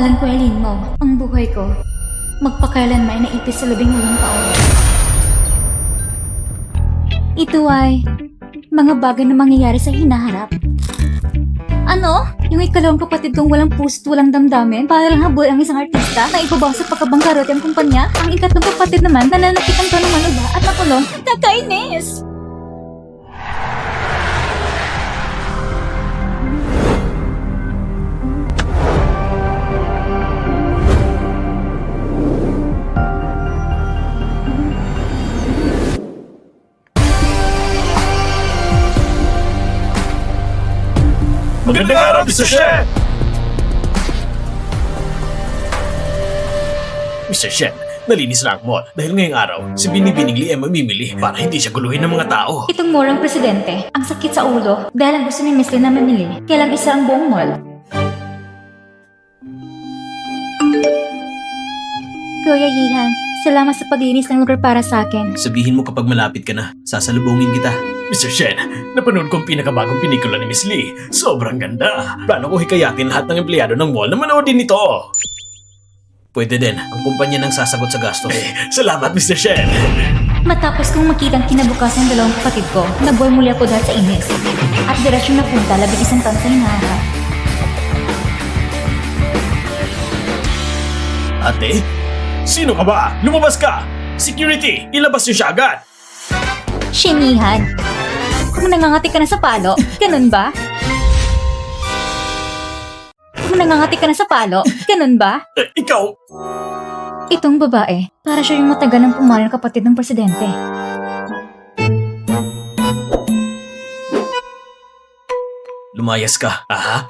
pangalan ko ay Lin Mo. Ang buhay ko, magpakailanman naipis sa 18 taon. Ito ay mga bagay na mangyayari sa hinaharap. Ano? Yung ikalawang kapatid kong walang puso't walang damdamin para lang habol ang isang artista na ibabaw sa pagkabangkarot ang kumpanya. Ang ikatlong kapatid naman nananakitan pa ng manuba at nakulong. Kakainis! Magandang araw, Mr. Shen! Mr. Shen, nalinis na ang mall dahil ngayong araw, si Binibining Lee ay mamimili para hindi siya guluhin ng mga tao. Itong morang presidente, ang sakit sa ulo dahil ang gusto ni Miss Lin na mamili, kailang isa ang buong mall. Kuya Yihan, salamat sa paglinis ng lugar para sa akin. Sabihin mo kapag malapit ka na, sasalubungin kita. Mr. Shen, napanood ko ang pinakabagong pelikula ni Miss Lee. Sobrang ganda. Plano ko hikayatin lahat ng empleyado ng mall na manood din ito. Pwede din, ang kumpanya nang sasagot sa gastos. Salamat, Mr. Shen. Matapos kong makitang kinabukasan ng dalawang kapatid ko, nabuhay muli ako dahil sa inis. At diretsyon na punta 11 taon sa hinaharap. Ate? Sino ka ba? Lumabas ka! Security! Ilabas niyo siya agad! Shinihan, kung nangangati ka na sa palo, ganun ba? Kung nangangati ka na sa palo, ganun ba? Ikaw! Itong babae, para siya yung matagal ng pumalo ng kapatid ng presidente. Lumayas ka, aha?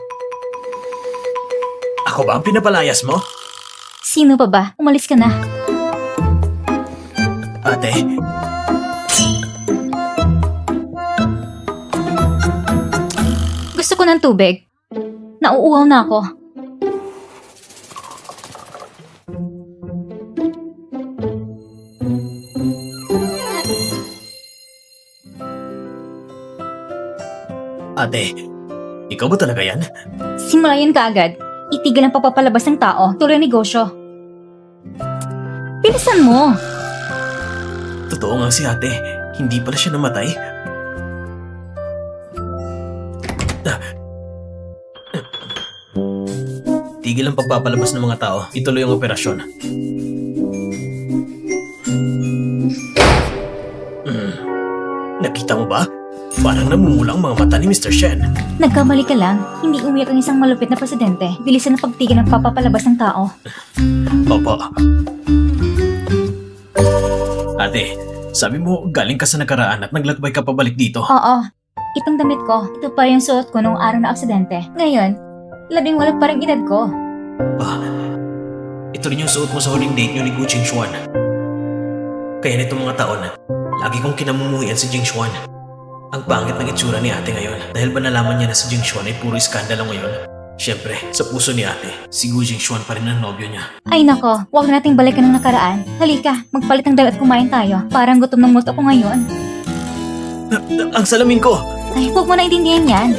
Ako ba ang pinapalayas mo? Sino pa ba? Umalis ka na. Ate? Gusto ko ng tubig. Nauuhaw na ako. Ate, ikaw ba talaga yan? Simulayan ka agad. Itigil ang pagpapalabas ng tao. Tuloy ang negosyo. Bilisan mo! Totoo nga si ate, hindi pala siya namatay. Tigil ang pagpapalabas ng mga tao, ituloy ang operasyon. Nakita mo ba? Parang namumula ang mga mata ni Mr. Shen. Nagkamali ka lang. Hindi umiyak ang isang malupit na presidente. Bilisan ang pagtigil ng pagpapalabas ng tao. Opo. Ate, sabi mo galing ka sa nakaraan at naglakbay ka pabalik dito. Oo. Itong damit ko, ito pa yung suot ko noong araw na aksidente. Ngayon, 18 pa rin edad ko. Ito rin yung suot mo sa huling date niyo ni Gu Jingxuan. Kaya nitong mga taon, lagi kong kinamumuhian si Jingxuan. Ang pangit ng itsura ni ate ngayon dahil ba nalaman niya na si Jingxuan ay puro iskandalo ngayon? Siyempre, sa puso ni ate, si Gu Jingxuan pa rin ang nobyo niya. Ay nako, huwag nating balikan ng nakaraan. Halika, magpalit ng damit at kumain tayo. Parang gutom ng multo ko ngayon. Ang salamin ko! Ay, huwag mo na intindihan yan.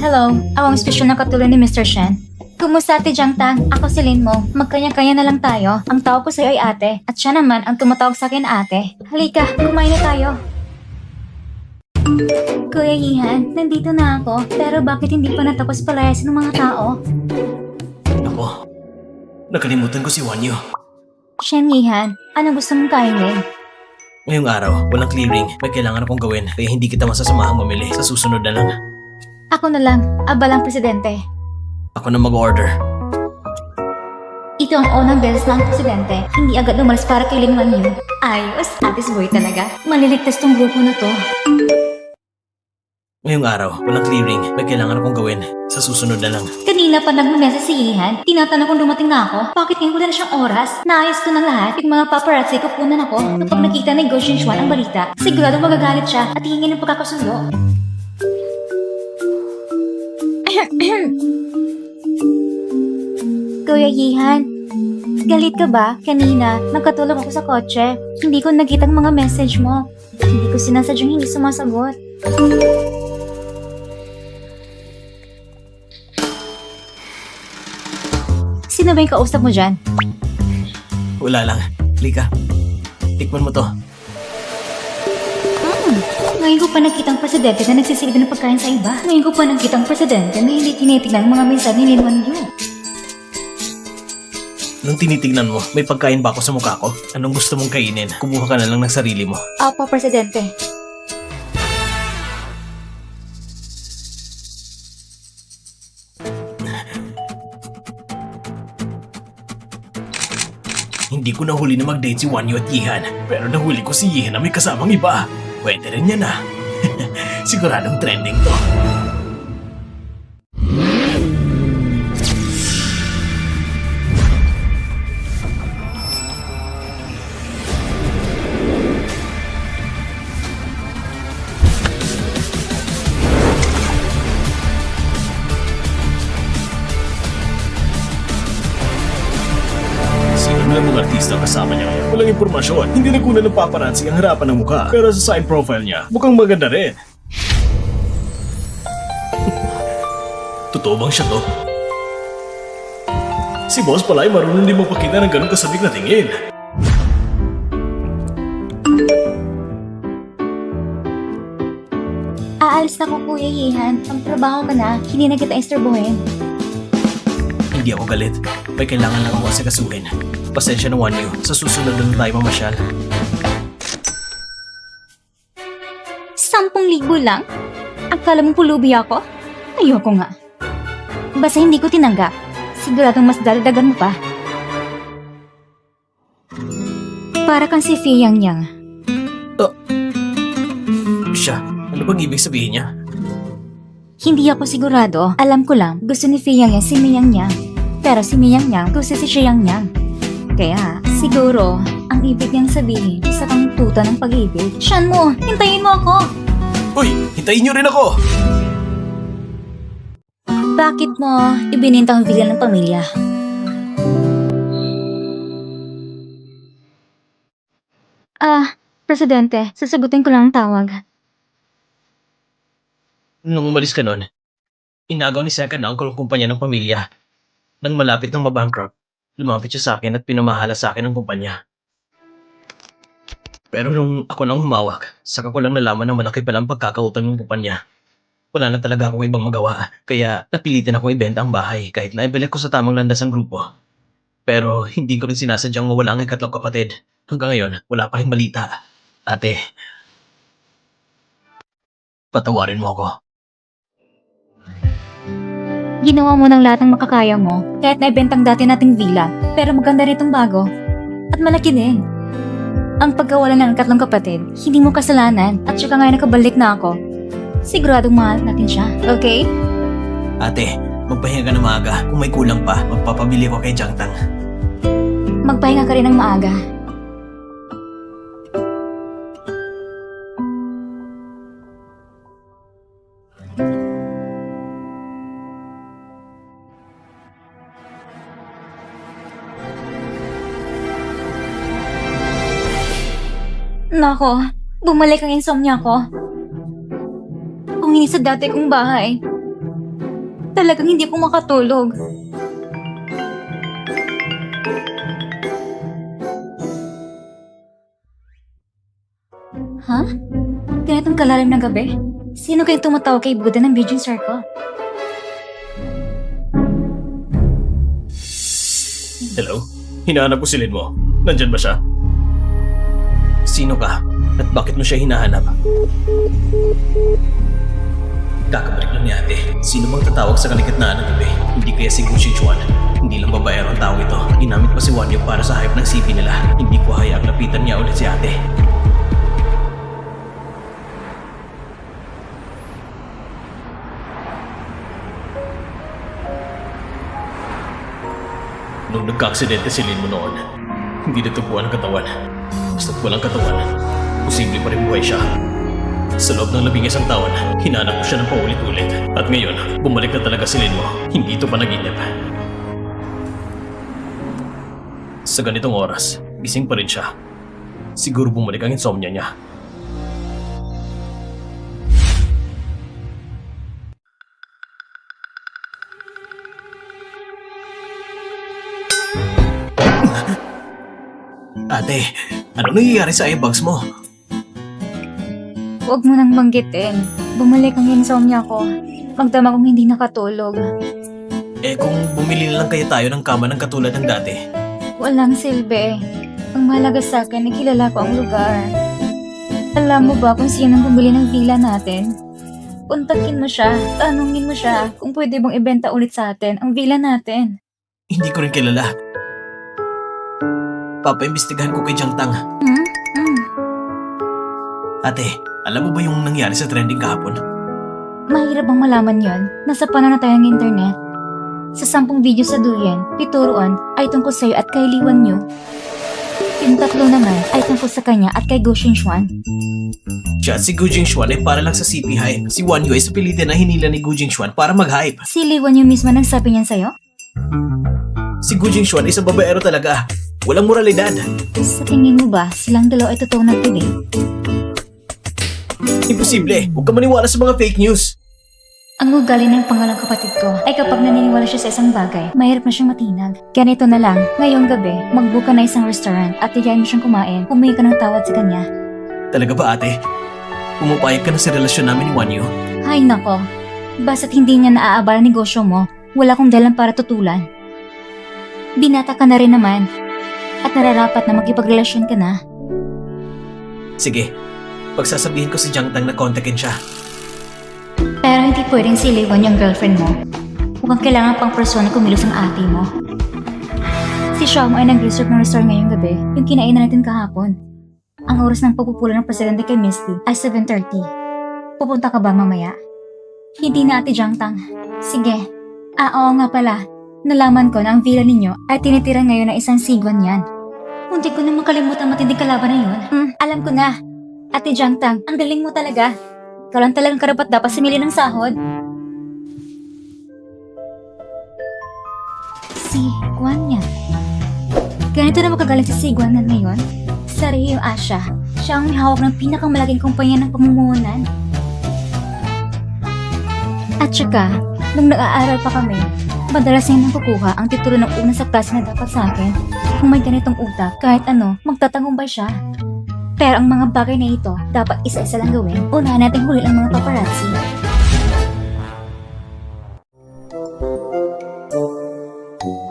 Hello, awang special na katulad ni Mr. Shen. Kumusta ate Jiang Tang? Ako si Lin Mo. Magkanya-kanya na lang tayo. Ang tawag ko sa'yo ay ate. At siya naman ang tumatawag sa akin ate. Halika, kumain na tayo. Kuya Yihan, nandito na ako. Pero bakit hindi pa natapos palayasin ng mga tao? Ako, nakalimutan ko si Wanyo. Shen Yihan, anong gusto mong kainin? Ngayong araw, walang clearing. May kailangan akong gawin kaya hindi kita masasamahang mamili. Sa susunod na lang. Ako na lang, abalang presidente. Ako na mag-order. Ito ang unang beses na ang presidente. Hindi agad umalis para kay Lin Wanyu. Ayos, atis boy talaga. Maliligtas tong grupo na to. Ngayong araw, walang clearing. May kailangan akong gawin. Sa susunod na lang. Kanina pa nagmamesa si Yihan. Tinatanong kung dumating na ako. Bakit ngayon wala na siyang oras? Naayos ko ng lahat. Yung mga paparazzi kukunan ako. Kapag nakita ni Gu Jingxuan ang balita, sigurado magagalit siya at hihingin ng pagkakasundo. Kuya Yihan, galit ka ba? Kanina, nagkatulog ako sa kotse. Hindi ko nakita ang mga message mo. Hindi ko sinasadyang hindi sumasagot. Sino ba yung kausap mo dyan? Wala lang. Lika, tikman mo to. Ngayon ko pa nakitang presidente na nagsisilbi ng pagkain sa iba. Ngayon ko pa nakitang presidente na hindi tinitignan ang mga mensahe ni Lin Yu. Nung tinitignan mo, may pagkain ba ako sa mukha ko? Anong gusto mong kainin? Kumuha ka na lang ng sarili mo. Opo, presidente. Hindi ko nahuli na mag-date si Wanyo at Yihan, pero nahuli ko si Yihan na may kasamang iba. Pwede rin yan ah. Siguradong trending to. Sino na mga artista ang kasama niya ngayon? Walang impormasyon. Hindi na kunan ng paparazzi ang harapan ng mukha. Pero sa side profile niya, mukhang maganda rin. Totoo bang siya to? Si boss pala ay marunong din magpakita ng ganong kasabik na tingin. Aalis na ko, Kuya Yihan. Ang trabaho ka na, hindi na kita istorbohin. Hindi ako galit. May kailangan lang ako asikasuhin. Pasensya na Wanyo. Sa susunod na tayo mamasyal. 10,000 lang? Akala mo pulubi ako? Ayoko nga. Basta hindi ko tinanggap. Siguradong mas dadagdagan mo pa. Para kang si Fiyang Yang. Siya, ano bang ibig sabihin niya? Hindi ako sigurado. Alam ko lang, gusto ni Fiyang Yang si Miyang Yang. Pero si Miyang Yang gusto si Shiyang Yang. Kaya, siguro, ang ibig niyang sabihin, isa kang tuta ng pag-ibig. Shan mo, hintayin mo ako! Uy, hintayin niyo rin ako! Bakit mo ibinintang villan ng pamilya? Presidente, sasagutin ko lang ang tawag. Nung umalis ka nun, inagaw ni Second Uncle ang kumpanya ng pamilya. Nang malapit ng mabankrupt, lumapit siya sa akin at pinamahala sa akin ang kumpanya. Pero nung ako nang humawak, saka ko lang nalaman na malaki palang pagkakautang ng kumpanya. Wala na talaga akong ibang magawa, kaya napilitin akong ibenta ang bahay kahit naibalik ko sa tamang landas ang grupo. Pero hindi ko rin sinasadyang mawala ang ikatlong kapatid. Hanggang ngayon, wala pa rin balita. Ate, patawarin mo ako. Ginawa mo ng lahat ng makakaya mo, kahit naibentang dati nating villa, pero maganda rin itong bago. At malaki din. Ang pagkawala ng katlong kapatid, hindi mo kasalanan, at saka ngayon nakabalik na ako. Siguradong mahal natin siya, okay? Ate, magpahinga ka na maaga. Kung may kulang pa, magpapabili ko kay Jiangtang. Magpahinga ka rin ng maaga. Nako, bumalik ang insomnia ko. Kung hindi sa dati kong bahay, talagang hindi ako makatulog. Ha? Ganitong kalalim ng gabi? Sino kayong tumatawag kay Buddha ng Beijing Circle? Hello? Hinahanap ko si Lin mo. Nandyan ba siya? Sino ka? At bakit mo siya hinahanap? Kakabalik lang ni ate. Sino bang tatawag sa kaligitnaan ng gabi? Hindi kaya si Gu Xichuan. Hindi lang babaero ang tao ito. Ginamit pa si Wanyo para sa hype ng CP nila. Hindi ko hayaang lapitan niya ulit si ate. Nung nagka-aksidente si Lin mo noon, hindi natagpuan ang katawan. Basta't walang katawan, posible pa rin buhay siya. Sa loob ng 11 taon, hinanap ko siya ng paulit-ulit. At ngayon, bumalik na talaga si Lin mo. Hindi ito panaginip. Sa ganitong oras, gising pa rin siya. Siguro bumalik ang insomnia niya. Ate, ano nangyayari sa eyebags mo? Huwag mo nang banggitin. Bumalik ang insomnia ko. Magdama kong hindi nakatulog. Eh kung bumili na lang kaya tayo ng kama ng katulad ng dati. Walang silbi. Ang mahalaga sa akin ay kilala ko ang lugar. Alam mo ba kung sino ang bumili ng villa natin? Kontakin mo siya, tanungin mo siya kung pwede bang ibenta ulit sa atin ang villa natin. Hindi ko rin kilala. Papaimbestigahan ko kay Jiang Tang. Ate, alam mo ba yung nangyari sa trending kahapon? Mahirap bang malaman yon? Nasa panahon na tayo ng internet. Sa 10 video sa Duyan, 7 roon ay tungkol sa'yo at kay Li Wanyu. Yung 3 naman ay tungkol sa kanya at kay Go Xingxuan. Siya at si Gu Jingxuan ay para lang sa CP hype. Si Wanyu ay sa pilitin na hinila ni Gu Jingxuan para mag-hype. Si Li Wanyu mismo nagsabi niyan sa'yo? Si Gu Jingxuan ay isang babaero talaga. Walang moralidad. Sa tingin mo ba silang dalawa ay totoong nagtibig? Imposible. Huwag ka maniwala sa mga fake news. Ang ugali ng pangalang kapatid ko ay kapag naniniwala siya sa isang bagay, mahirap na siyang matinag. Ganito na lang, ngayong gabi, mag-book ka na isang restaurant at tiyayin mo siyang kumain, humingi ka ng tawad sa kanya. Talaga ba ate? Pumapayag ka na sa relasyon namin ni Wanyu? Hay nako, basta't hindi niya naaabala negosyo mo, wala kong dalan para tutulan. Binata ka na rin naman, at nararapat na makipagrelasyon ka na. Sige, pagsasabihin ko si Jiang Tang na kontakin siya. Pero hindi pwedeng si Li Wanyu yung girlfriend mo. Mukhang kailangan pang persona kumilos ang ate mo. Si Xiaomo ay nag-reserve ng restaurant ngayong gabi, yung kinainan natin kahapon. Ang oras ng pagpupula ng presidente kay Misty ay 7:30. Pupunta ka ba mamaya? Hindi na ate Jiang Tang. Sige. Oo nga pala. Nalaman ko na ang villa ninyo ay tinitira ngayon ng isang Siguan yan. Hindi ko na makalimutan matinding kalaban na yun. Alam ko na. Ate Jiang Tang, ang galing mo talaga. Ikaw lang talagang karapat dapat sumili ng sahod. Si Guanyan. Ganito na makagaling si Guanyan ngayon. Sa Rio Asia, siya ang may hawak ng pinakamalaking kumpanya ng pamumuhunan. At saka, nung nag-aaral pa kami, madalas niya nakukuha ang titulo ng una sa klase na dapat sa akin. Kung may ganitong utak, kahit ano, magtatangumbay siya. Pero ang mga bagay na ito, dapat isa-isa lang gawin. Unahan natin huli ang mga paparazzi.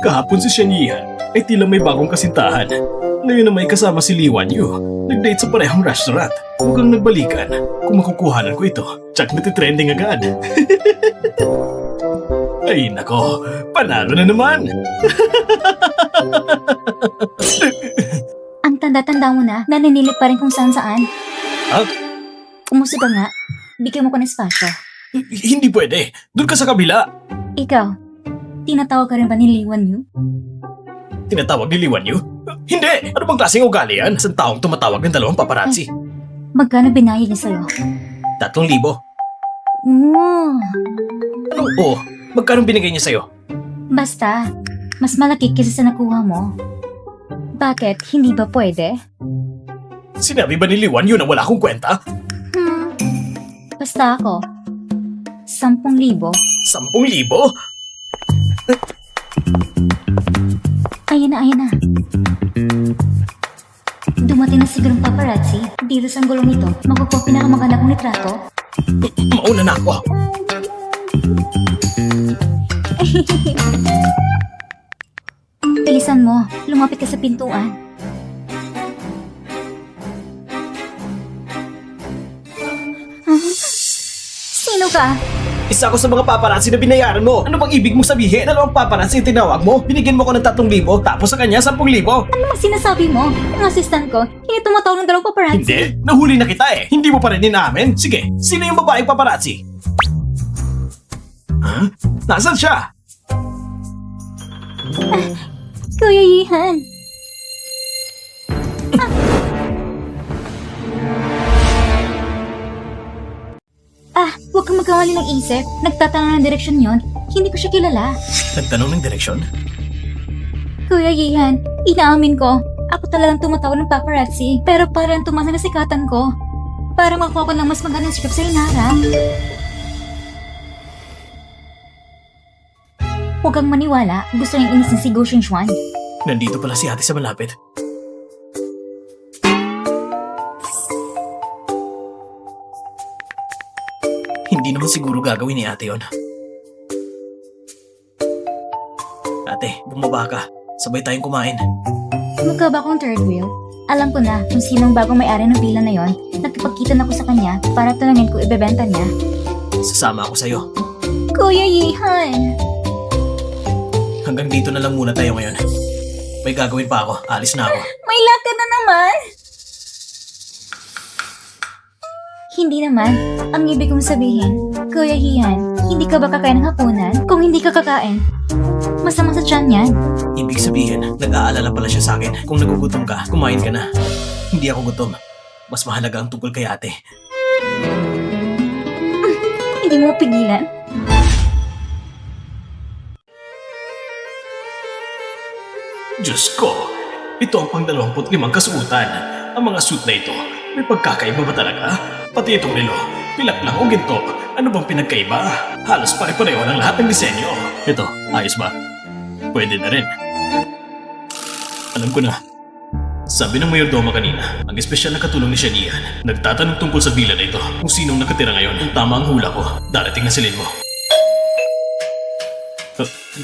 Kahapon si Shen Yihan ay tila may bagong kasintahan. Ngayon na may kasama si Li Wanyu. Nag-date sa parehong restaurant. Mukhang nagbalikan. Kung makukuhanan ko ito, tsak natitrending agad. Ay nako, panalo na naman. Ang tanda-tanda mo na, naninilip pa rin kung saan-saan. Ah? Umuso ka nga. Bigyan mo ko ng espasyo. Hindi pwede. Doon ka sa kabila. Ikaw, tinatawag ka rin ba ni Li Wanyu? Tinatawag ni Li Wanyu? Hindi! Ano bang klaseng ugali yan? Isang taong tumatawag ng 2 paparazzi. Magkano binayad niya sa'yo? 3,000. Oo. Ano? Oo. Magkano binigay niya sa'yo? Basta, mas malaki kaysa sa nakuha mo. Bakit? Hindi ba pwede? Sinabi ba ni Li Wanyu na wala akong kwenta? Basta ako. 10,000. 10,000? Ayan na. Dumating na siguro ang paparazzi. Dito sa gulong ito, makukuha pinakamaganda kong litrato. Mauna na ako. Bilisan mo, lumapit ka sa pintuan. Sino ka? Isa ako sa mga paparazzi na binayaran mo. Ano bang ibig mong sabihin? 2 paparazzi yung tinawag mo? Binigyan mo ko ng 3,000, tapos sa kanya 10,000. Ano ang sinasabi mo? Ang assistant ko, hindi tumatawag ng 2 paparazzi. Hindi, nahuli na kita eh. Hindi mo pa rin inamin. Sige, sino yung babaeng paparazzi? Ha? Nasaan siya? Kuya Yihan. Huwag kang magkamali ng isip. Nagtatanong ng direksyon yon. Hindi ko siya kilala. Nagtanong ng direksyon? Kuya Yihan, inaamin ko. Ako talagang tumatawag ng paparazzi. Pero parang tumasa na sikatan ko. Para makuha ko ng mas magandang script sa inarap. Huwag kang maniwala. Gusto niyang inisin si Go Xingxuan. Nandito pala si ate sa malapit. Hindi naman siguro gagawin ni ate yon. Ate, bumaba ka. Sabay tayong kumain. Mukha ba akong third wheel? Alam ko na kung sinong bagong may-ari ng villa na yon. Nagkipagkita na ako sa kanya para tanungin kung ibebenta niya. Sasama ako sa'yo. Kuya Yihan! Hanggang dito na lang muna tayo ngayon. May gagawin pa ako. Alis na ako. May lakad na naman! Hindi naman. Ang ibig kong sabihin, Kuya Hihan, hindi ka ba kakain ng hapunan? Kung hindi ka kakain, masama sa tiyan yan. Ibig sabihin, nag-aalala pala siya sa akin. Kung nagugutom ka, kumain ka na. Hindi ako gutom. Mas mahalaga ang tungkol kay ate. Hindi mo pigilan? Diyos ko, ito ang pang 25 kasuotan. Ang mga suit na ito, may pagkakaiba ba talaga? Pati itong relo, pilak lang o ginto. Ano bang pinagkaiba? Halos pare-pareho ng lahat ng disenyo. Ito, ayos ba? Pwede na rin. Alam ko na. Sabi ng mayordoma kanina, ang espesyal na katulong ni Shanian, nagtatanong tungkol sa villa na ito kung sinong nakatira ngayon. Kung tama ang hula ko, darating na silin mo.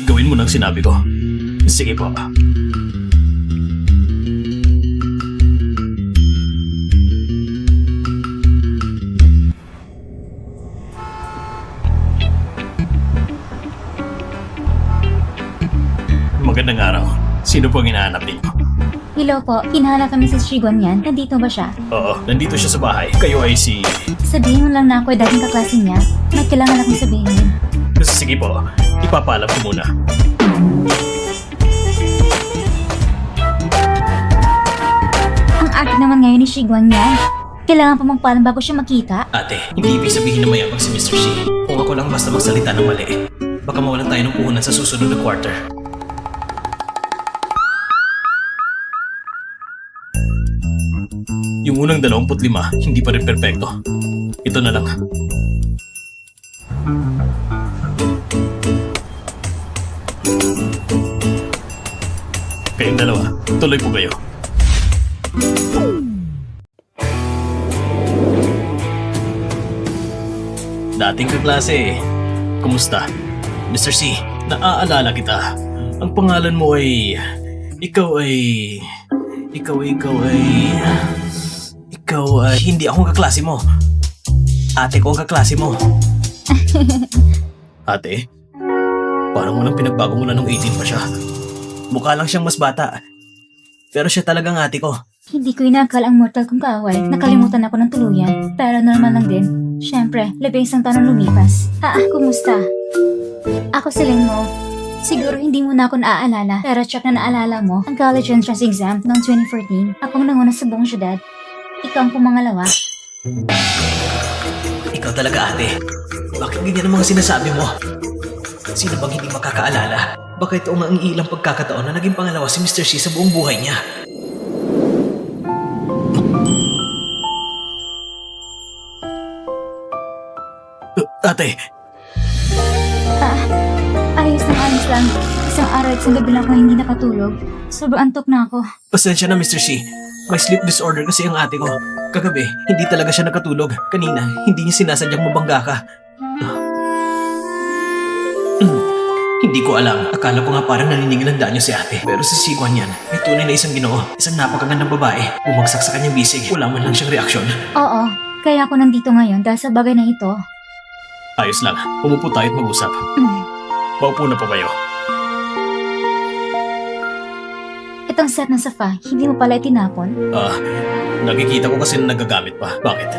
Gawin mo ng sinabi ko. Sige po. Magandang araw. Sino po ang hinahanap ninyo? Hello po, hinahanap kami si Shigon yan. Nandito ba siya? Oo, nandito siya sa bahay. Kayo ay si... Sabihin mo lang na ako ay dating kaklase niya. May kailangan akong sabihin. Sige po, ipapaalam ko muna. Ang arte naman ngayon ni Shiguan yan. Kailangan pa magpaalam bago siya makita. Ate, hindi ibig sabihin na mayabang si Mr. Shi. Kung ako lang basta magsalita ng mali, baka mawalan tayo ng puhunan sa susunod na quarter. Yung unang 25, hindi pa rin perpekto. Ito na lang. Kayong dalawa, tuloy po kayo. Dating kaklase, kumusta? Mr. C, naaalala kita. Ang pangalan mo ay... Ikaw ay... Hindi ako ang kaklase mo. Ate ko ang kaklase mo. Ate? Parang walang pinagbago mo na nung 18 pa siya. Mukha lang siyang mas bata. Pero siya talagang ate ko. Hindi ko inakala ang mortal kong kaaway. Nakalimutan ako ng tuluyan. Pero normal lang din. Siyempre, labing isang taon lumipas. Kumusta? Ako si Mo. Siguro hindi mo na ako naaalala. Pero check na naalala mo ang college entrance exam noong 2014. Akong nanguna sa buong syudad. Ikaw ang pumangalawa. Ikaw talaga ate. Bakit ganyan ang mga sinasabi mo? Sino bang hindi makakaalala? Baka ito ang ilang pagkakataon na naging pangalawa si Mr. C sa buong buhay niya. Ate, Ayos lang. Isang araw at isang gabi lang ako hindi nakatulog. Sobrang antok na ako. pasensya na Mr. C. May sleep disorder kasi ang ate ko. Kagabi, hindi talaga siya nakatulog. Kanina, hindi niya sinasadyang mabangga ka. Hindi ko alam. Akala ko nga parang naniningil ang danyo si ate. Pero si Siguan yan, may tunay na isang ginoo. Isang napakagandang babae. Bumagsak sa kanyang bisig. Wala man lang siyang reaksyon. Oo, kaya ako nandito ngayon dahil sa bagay na ito. Ayos lang. Umupo tayo at mag-usap. Maupo na po kayo. Itong set ng sofa, hindi mo pala itinapon? Nakikita ko kasi na nagagamit pa. Bakit?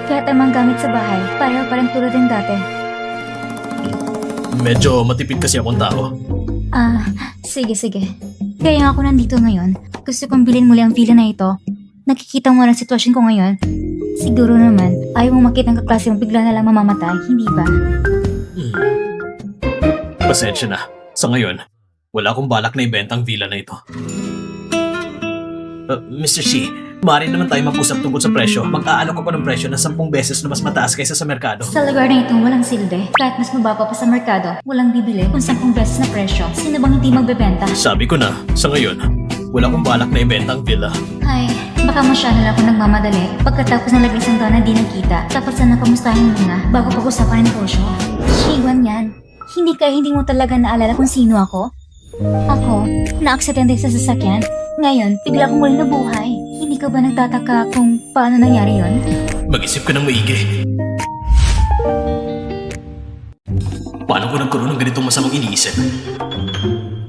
Kaya tamang gamit sa bahay, pareho pa rin tulad din dati. Medyo matipid kasi akong tao. Sige. Kaya ako nandito ngayon. Gusto kong bilhin muli ang villa na ito. Nakikita mo ang sitwasyon ko ngayon. Siguro naman, ayaw mo makita ang kaklase mong bigla na lang mamamatay, hindi ba? Pasensya na. Sa ngayon, wala akong balak na ibenta ang villa na ito. Mr. C, maaari naman tayo mag-usap tungkol sa presyo. Mag-aalok ako ng presyo na 10 beses na mas mataas kaysa sa merkado. Sa lugar na ito, walang silbi. Kahit mas mababa pa sa merkado, walang bibili kung 10 beses na presyo. Sino bang hindi magbebenta? Sabi ko na, sa ngayon, wala akong balak na ibenta ang villa. Ay, baka Baka masyado na ako nagmamadali pagkatapos ng isang taon na di nagkita. Dapat sana kamustahin muna bago pag-usapan ang negosyo. Shigwan yan. Hindi mo talaga naalala kung sino ako? Ako, na-aksidente sa sasakyan. Ngayon, bigla akong muling nabuhay. Hindi ka ba nagtataka kung paano nangyari yon? Mag-isip ka ng maigi. Paano ko nagkaroon ng ganitong masamang iniisip?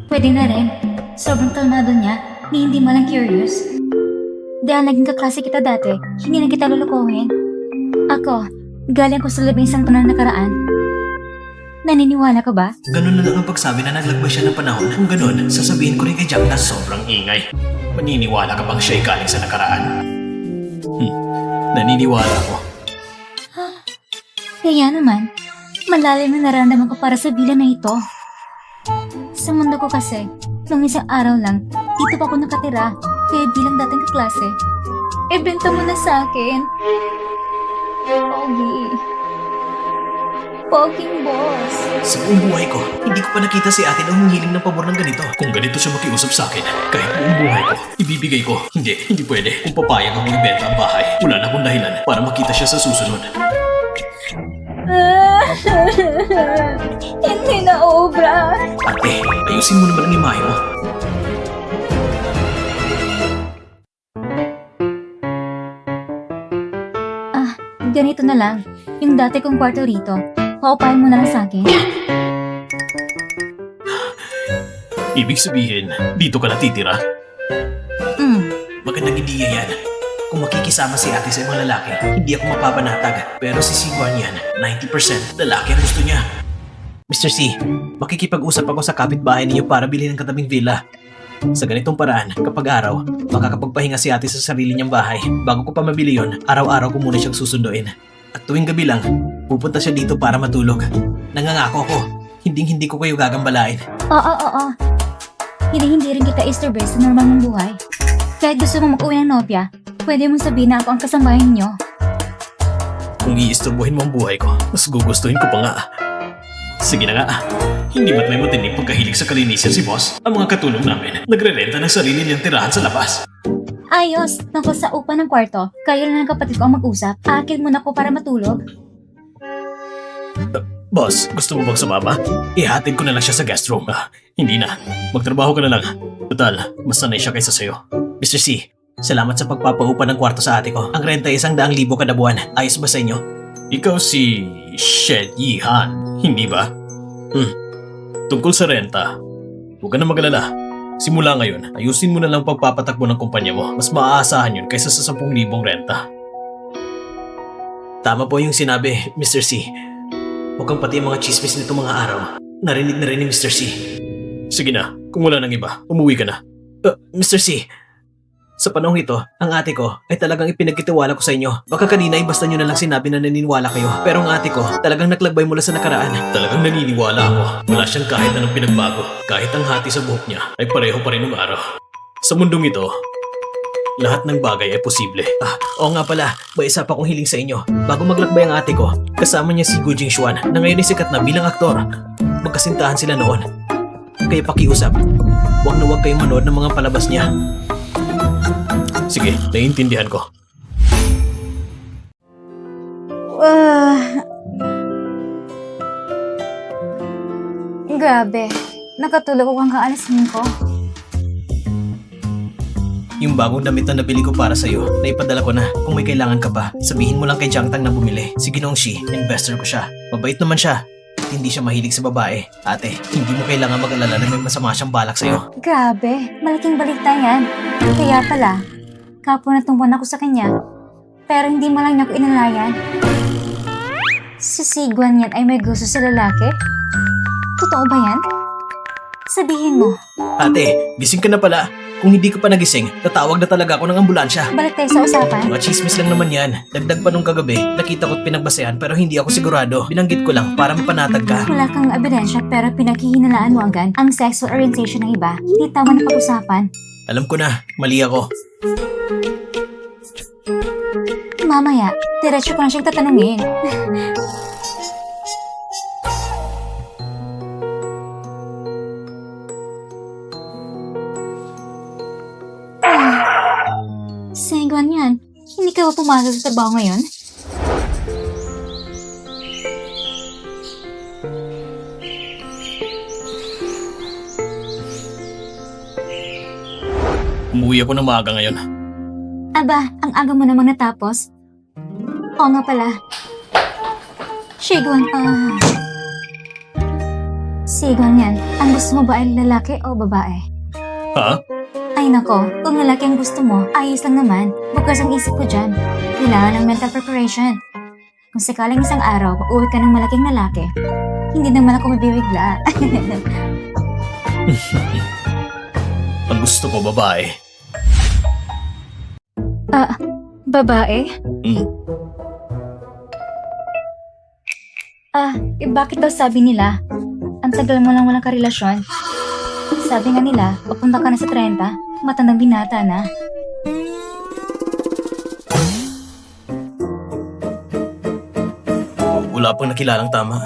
Pwede na rin. Sobrang kalmado niya, ni hindi malang curious. Dahil naging kaklase kita dati, hindi na kita lulukuhin. Ako, galing ko sa labing isang taon na nakaraan. Naniniwala ka ba? Ganun na lang ang pagsabi na naglagba siya ng panahon. Kung ganun, sasabihin ko rin kay Jack na sobrang ingay. Maniniwala ka bang siya'y galing sa nakaraan? Naniniwala ko. Kaya naman, malalim na nararamdaman ko para sa bilang na ito. Sa mundo ko kasi, nung isang araw lang, dito pa ako nakatira. Kaya bilang dating kaklase, benta mo na sa akin. Pogi. Poging boss. Sa buong buhay ko, hindi ko pa nakita si ate na humihiling ng pabor ng ganito. Kung ganito siya makiusap sa akin, kahit buong buhay ko, ibibigay ko. Hindi pwede. Kung papayag akong ibenta ang bahay, wala na akong dahilan para makita siya sa susunod. Hindi na obra. Ate, ayusin mo naman ang imahe mo. Ganito na lang. Yung dati kong kwarto rito. Paupahin mo na lang sa akin. Ibig sabihin, dito ka natitira? Magandang ideya yan. Kung makikisama si ate sa mga lalaki, hindi ako mapapanatag. Pero si Siguan yan, 90% lalaki ang gusto niya. Mr. C, makikipag-usap ako sa kapitbahay niyo para bilhin ng katabing villa. Sa ganitong paraan, kapag araw, makakapagpahinga si ate sa sarili niyang bahay. Bago ko pa mabili yon, araw-araw ko muna siyang susunduin. At tuwing gabi lang, pupunta siya dito para matulog. Nangangako ko, hindi ko kayo gagambalain. Oo. Hindi rin kita istorbo sa normal mong buhay. Kahit gusto mong mag-uwi ng nobya, pwede mong sabihin na ako ang kasamahin niyo. Kung iistorbohin mo ang buhay ko, mas gugustuhin ko pa nga. Sige na nga. Hindi ba't may matinding pagkahilig sa kalinisan si boss? Ang mga katulong namin, nagre-renta ng sarili niyang tirahan sa labas. Ayos, tungkol sa upa ng kwarto, kayo lang ng kapatid ko ang mag-usap. Aakit muna ko para matulog. Boss, gusto mo bang sumama? Ihatid ko na lang siya sa guest room. Hindi na. Magtrabaho ka na lang. Total, mas sanay siya kaysa sa'yo. Mr. C, salamat sa pagpapaupa ng kwarto sa ate ko. Ang renta ay 100,000 kada buwan. Ayos ba sa inyo? Ikaw si Shed Yihan, hindi ba? Tungkol sa renta, huwag ka na mag-alala. Simula ngayon, ayusin mo na lang pagpapatakbo ng kumpanya mo. Mas maaasahan yun kaysa sa 10,000 renta. Tama po yung sinabi, Mr. C. Huwag kang pati ang mga chismis nito mga araw. Narinig na rin ni Mr. C. Sige na, kung wala nang iba, umuwi ka na. Mr. C, sa panahong ito, ang ate ko ay talagang ipinagkitiwala ko sa inyo. Baka kanina ay basta nyo na lang sinabi na naniniwala kayo. Pero ang ate ko, talagang naklagbay mula sa nakaraan. Talagang naniniwala ako. Wala siyang kahit anong pinagbago. Kahit ang hati sa buhok niya ay pareho pa rin ng araw. Sa mundong ito, lahat ng bagay ay posible. Oo nga pala, may isa pa akong hiling sa inyo. Bago maglakbay ang ate ko, kasama niya si Gu Jingxuan na ngayon ay sikat na bilang aktor. Magkasintahan sila noon. Kaya pakiusap, huwag na huwag kayong manood ng mga palabas niya. Sige, naiintindihan ko. Grabe, nakatulog ako hanggang alas 5. Yung bagong damit na nabili ko para sa'yo, naipadala ko na. Kung may kailangan ka pa, sabihin mo lang kay Jiangtang na bumili. Si Ginong Shi, investor ko siya. Mabait naman siya. At hindi siya mahilig sa babae. Ate, hindi mo kailangan mag-alala na may masama siyang balak sa'yo. Grabe, malaking balita yan. Kaya pala, kapwa natumpuan ako sa kanya. Pero hindi mo lang niya ako inalayan. Si Siguan yan ay may gusto sa lalaki? Totoo ba yan? Sabihin mo. Ate, gising ka na pala. Kung hindi ka pa nagising, tatawag na talaga ako ng ambulansya. Balik tayo sa usapan. Mga chismis lang naman yan. Dagdag pa nung kagabi, nakita ko't pinagbasehan pero hindi ako sigurado. Binanggit ko lang para mapanatag ka. Wala kang ebidensya pero pinaghihinalaan mo agad ang sexual orientation ng iba. Hindi tama na pag-usapan. Alam ko na, mali ako. Mamaya, diretso ko na siyang tatanungin. Hindi ka ba pumasok sa trabaho ngayon? Umuwi ako ng maaga ngayon. Aba, ang aga mo namang natapos. Oo nga pala. Shigon, Sigon yan. Ang gusto mo ba ay lalaki o babae? Ha? Ay nako, kung lalaki ang gusto mo, ayos lang naman. Bukas ang isip ko dyan. Kailangan ng mental preparation. Kung sakaling isang araw, pauwi ka ng malaking lalaki, hindi naman ako mabibigla. Ang gusto ko, babae. Babae? Mm. Bakit daw sabi nila, ang tagal mo lang walang karelasyon? Sabi nga nila, papunta ka na sa 30, matandang binata na. Wala pang nakilalang tama.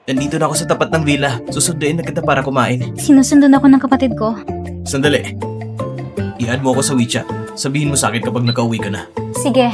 Nandito na ako sa tapat ng villa. Susunduin na kita para kumain. Sinusundan ako ng kapatid ko. Sandali. I-add mo ako sa WeChat. Sabihin mo sa akin kapag nakauwi ka na. Sige.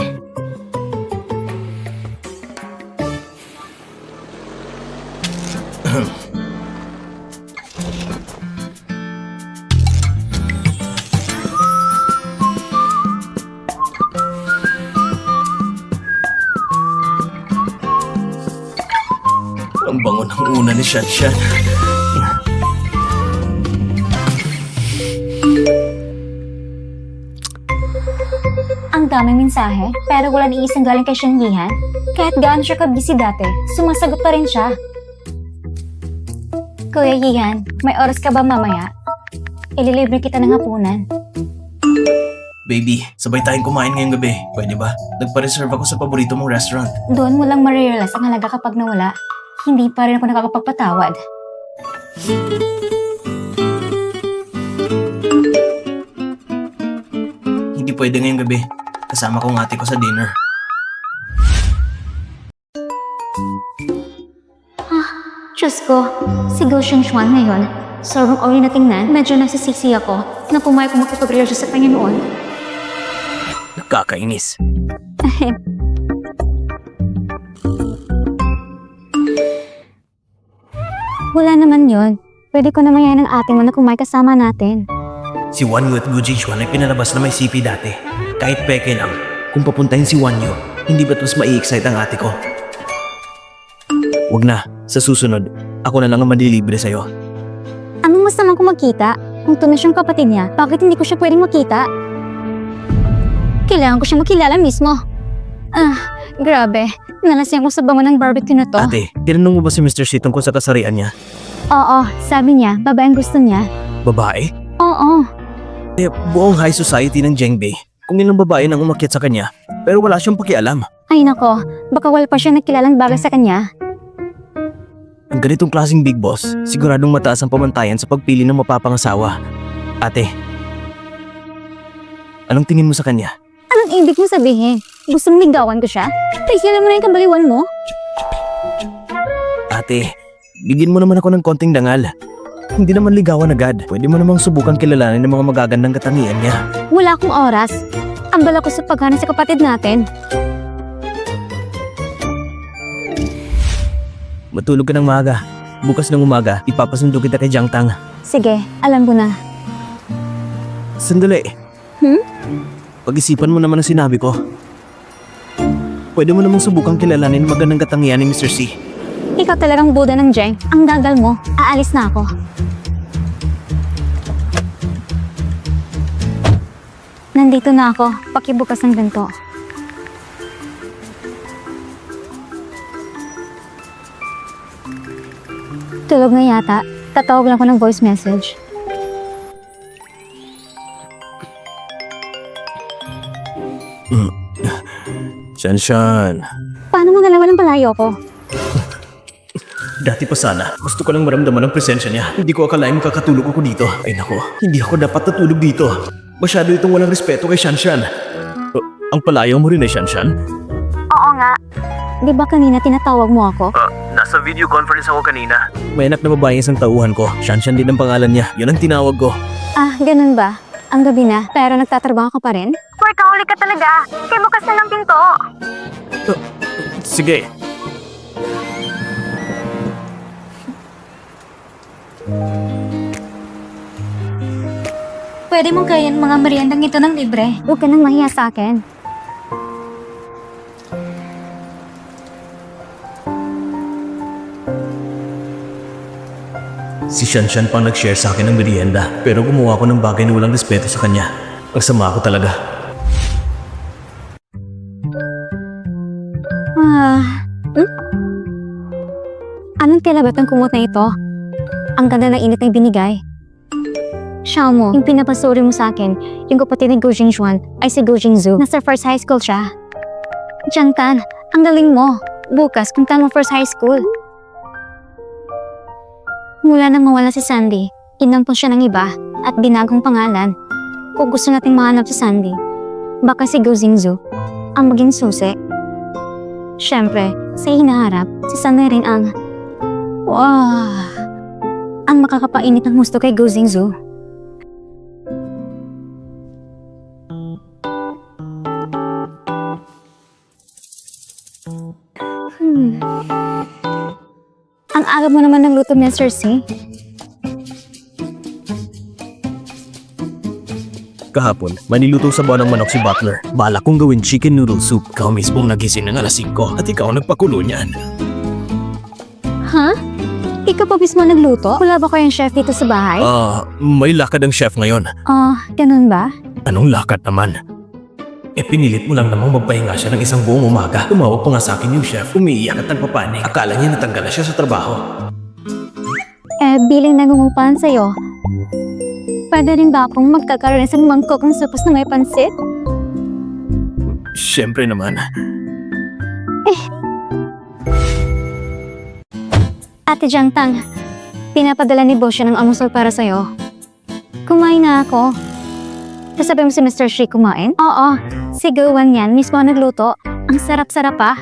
Ang bango ng una ni Shanshan. Ang daming mensahe, pero wala ni isang galing kay Shen Yihan. Kahit gaano siya ka-busy dati, sumasagot pa rin siya. Kuya Yihan, may oras ka ba mamaya? Ililibre kita ng hapunan. Baby, sabay tayong kumain ngayong gabi. Pwede ba? Nagpa-reserve ako sa paborito mong restaurant. Doon mo lang ma-realize ang halaga kapag nawala. Hindi pa rin ako nakakapagpatawad. Hindi pwede ngayong gabi. Kasama ko ang ate ko sa dinner. Diyos ko, si Go Xuan ngayon. Sobrang ori na tingnan, medyo nasisisi ako na pumayag ko makipagrelasyon sa kanya noon. Nakakainis. Wala naman yon. Pwede ko naman yan ng ate mo na kumain kasama natin. Si Wanyu at Gu Jingxuan ay pinalabas na may CP dati. Kahit peke lang, kung papuntahin si Wanyu, hindi ba't mas mai-excite ang ate ko? Wag na, sa susunod, ako na lang ang manlilibre sa'yo. Anong mas naman kung magkita? Kung tunay siyang kapatid niya, bakit hindi ko siya pwedeng makita? Kailangan ko siyang makilala mismo. Grabe. Nalasing ako sa bango ng barbecue na to. Ate, tinanong mo ba si Mr. C tungkol sa kasarian niya? Oo, sabi niya, babae ang gusto niya. Babae? Oo. Buong high society ng Jengbei, kung ilang babae nang umakyat sa kanya, pero wala siyang pakialam. Ay nako, baka wala pa siya nagkilalang bagay sa kanya. Ang ganitong klaseng big boss, siguradong mataas ang pamantayan sa pagpili ng mapapangasawa. Ate, anong tingin mo sa kanya? Anong ibig mo sabihin? Gusto mong ligawan ko siya? Tigilan mo na yung kabaliwan mo. Ate, bigyan mo naman ako ng konting dangal. Hindi naman ligawan agad. Pwede mo namang subukan kilalanin ng mga magagandang katangian niya. Wala akong oras. Ambal ako sa paghahanap sa kapatid natin. Matulog ka ng maaga. Bukas ng umaga, ipapasundo kita kay Jiang Tang. Sige, alam ko na. Sandali. Pag-isipan mo naman ang sinabi ko. Pwede mo namang subukan kilalanin ang magandang katangian ni Mr. C. Ikaw talagang buda ng Jeng. Ang gagal mo. Aalis na ako. Nandito na ako. Pakibukas ng ganito. Tulog na yata. Tatawag lang ko ng voice message. Shanshan. Paano mo nalaman ang palayo ko? Dati pa sana, gusto ko lang maramdaman ang presensya niya. Hindi ko akalain makakatulog ako dito. Ay nako, hindi ako dapat natulog dito. Masyado itong walang respeto kay Shanshan. Ang palayaw mo rin ay Shanshan? Oo nga. Di ba kanina tinatawag mo ako? Nasa video conference ako kanina. May anak na babae isang tauhan ko. Shanshan din ang pangalan niya. Yun ang tinawag ko. Ganun ba? Ang gabi na, pero nagtatrabaho ka pa rin? Workaholic ka talaga. Kaya bukas na ng pinto. Sige. Pwede mong kayan mga meriendang ito ng libre. Huwag ka nang mahiya sa akin. Si Shanshan pang nag-share sa akin ng merienda. Pero gumawa ko ng bagay na walang respeto sa kanya. Ang sama ko talaga. Anong kilabat ng kumot na ito? Ang ganda ng init na binigay. Xiaomo, yung pinapasuri mo sa akin, yung kapatid ni Go Jingxuan ay si Go Jingzhu. Nasa first high school siya. Jiang Tan, ang galing mo. Bukas, punta mo first high school. Mula nang mawala si Sandy, inampon siya ng iba at binagong pangalan. Kung gusto nating mahanap si Sandy, baka si Go Jingzhu ang maging susi. Siyempre, sa hinaharap, si Sandy rin ang ang makakapainit ng gusto kay Go Jingzhu. Ang aga mo naman ng luto, Mr. C. Kahapon, maniluto sa buwan ng manok si Butler. Bala kong gawin chicken noodle soup. Ikaw mismong nagising ng alas 5 at ikaw ang nagpakulo niyan. Ha? Ikaw pa mismo nagluto? Wala ba kayong chef dito sa bahay? May lakad ang chef ngayon. Ganun ba? Anong lakad naman? Pinilit mo lang namang magpahinga siya ng isang buong umaga. Tumawag pa nga sa akin yung chef. Umiiyak at nagpapanik. Akala niya natanggal na siya sa trabaho. Biling nangungupahan sa'yo. Pwede rin ba akong magkakaroon ng mangkok ng supos na may pansit? Siyempre naman. Ate Jiang Tang, pinapadala ni Boss siya ng almusal para sa'yo. Kumain na ako. Sasabi mo si Mr. Shi kumain? Oo, si Gawan yan, mismo ang nagluto. Ang sarap-sarap pa.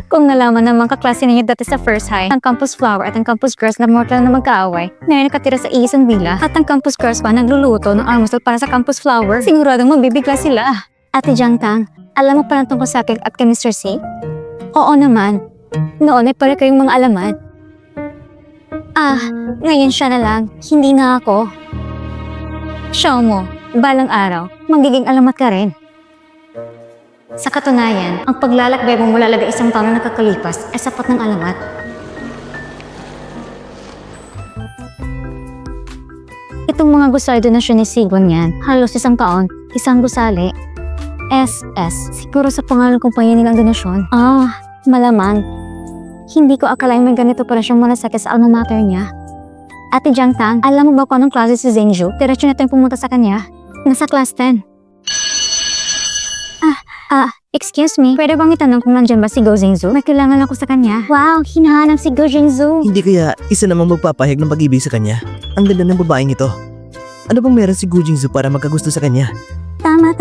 Kung nalaman naman kaklase ninyo dati sa First High, ang Campus Flower at ang Campus Girls na mortal na magkaaway, ngayon nakatira sa isang villa, at ang Campus Girls pa nagluluto ng almusal para sa Campus Flower, siguradong mabibigla sila. Ate Jiang Tang, alam mo pa lang tungkol sa akin at kay Mr. C? Oo naman. Noon ay pare kayong mga alamat. Ngayon siya na lang, hindi na ako. Xiaomo, balang araw, magiging alamat ka rin. Sa katunayan, ang paglalakbay mo mula laga isang taon na nakakalipas ay sapat ng alamat. Itong mga gusali donasyon ni Sigon yan, halos isang taon, isang gusali. SS, siguro sa pangalan kumpanya nilang donasyon. Malamang. Hindi ko akalain may ganito pala siyang malasakit sa alma mater niya. Ate Jiang Tang, alam mo ba kung anong klase si Zhengzhu? Diretso na tayong pumunta sa kanya. Nasa class 10. Excuse me, pwede bang itanong kung nandyan ba si Go Jingzhu? May kailangan ako sa kanya. Wow, hinahanap si Go Jingzhu. Hindi kaya isa namang magpapahayag ng pag-ibig sa kanya? Ang ganda ng babaeng ito. Ano bang meron si Gu Jingzhu para magkagusto sa kanya? Tama.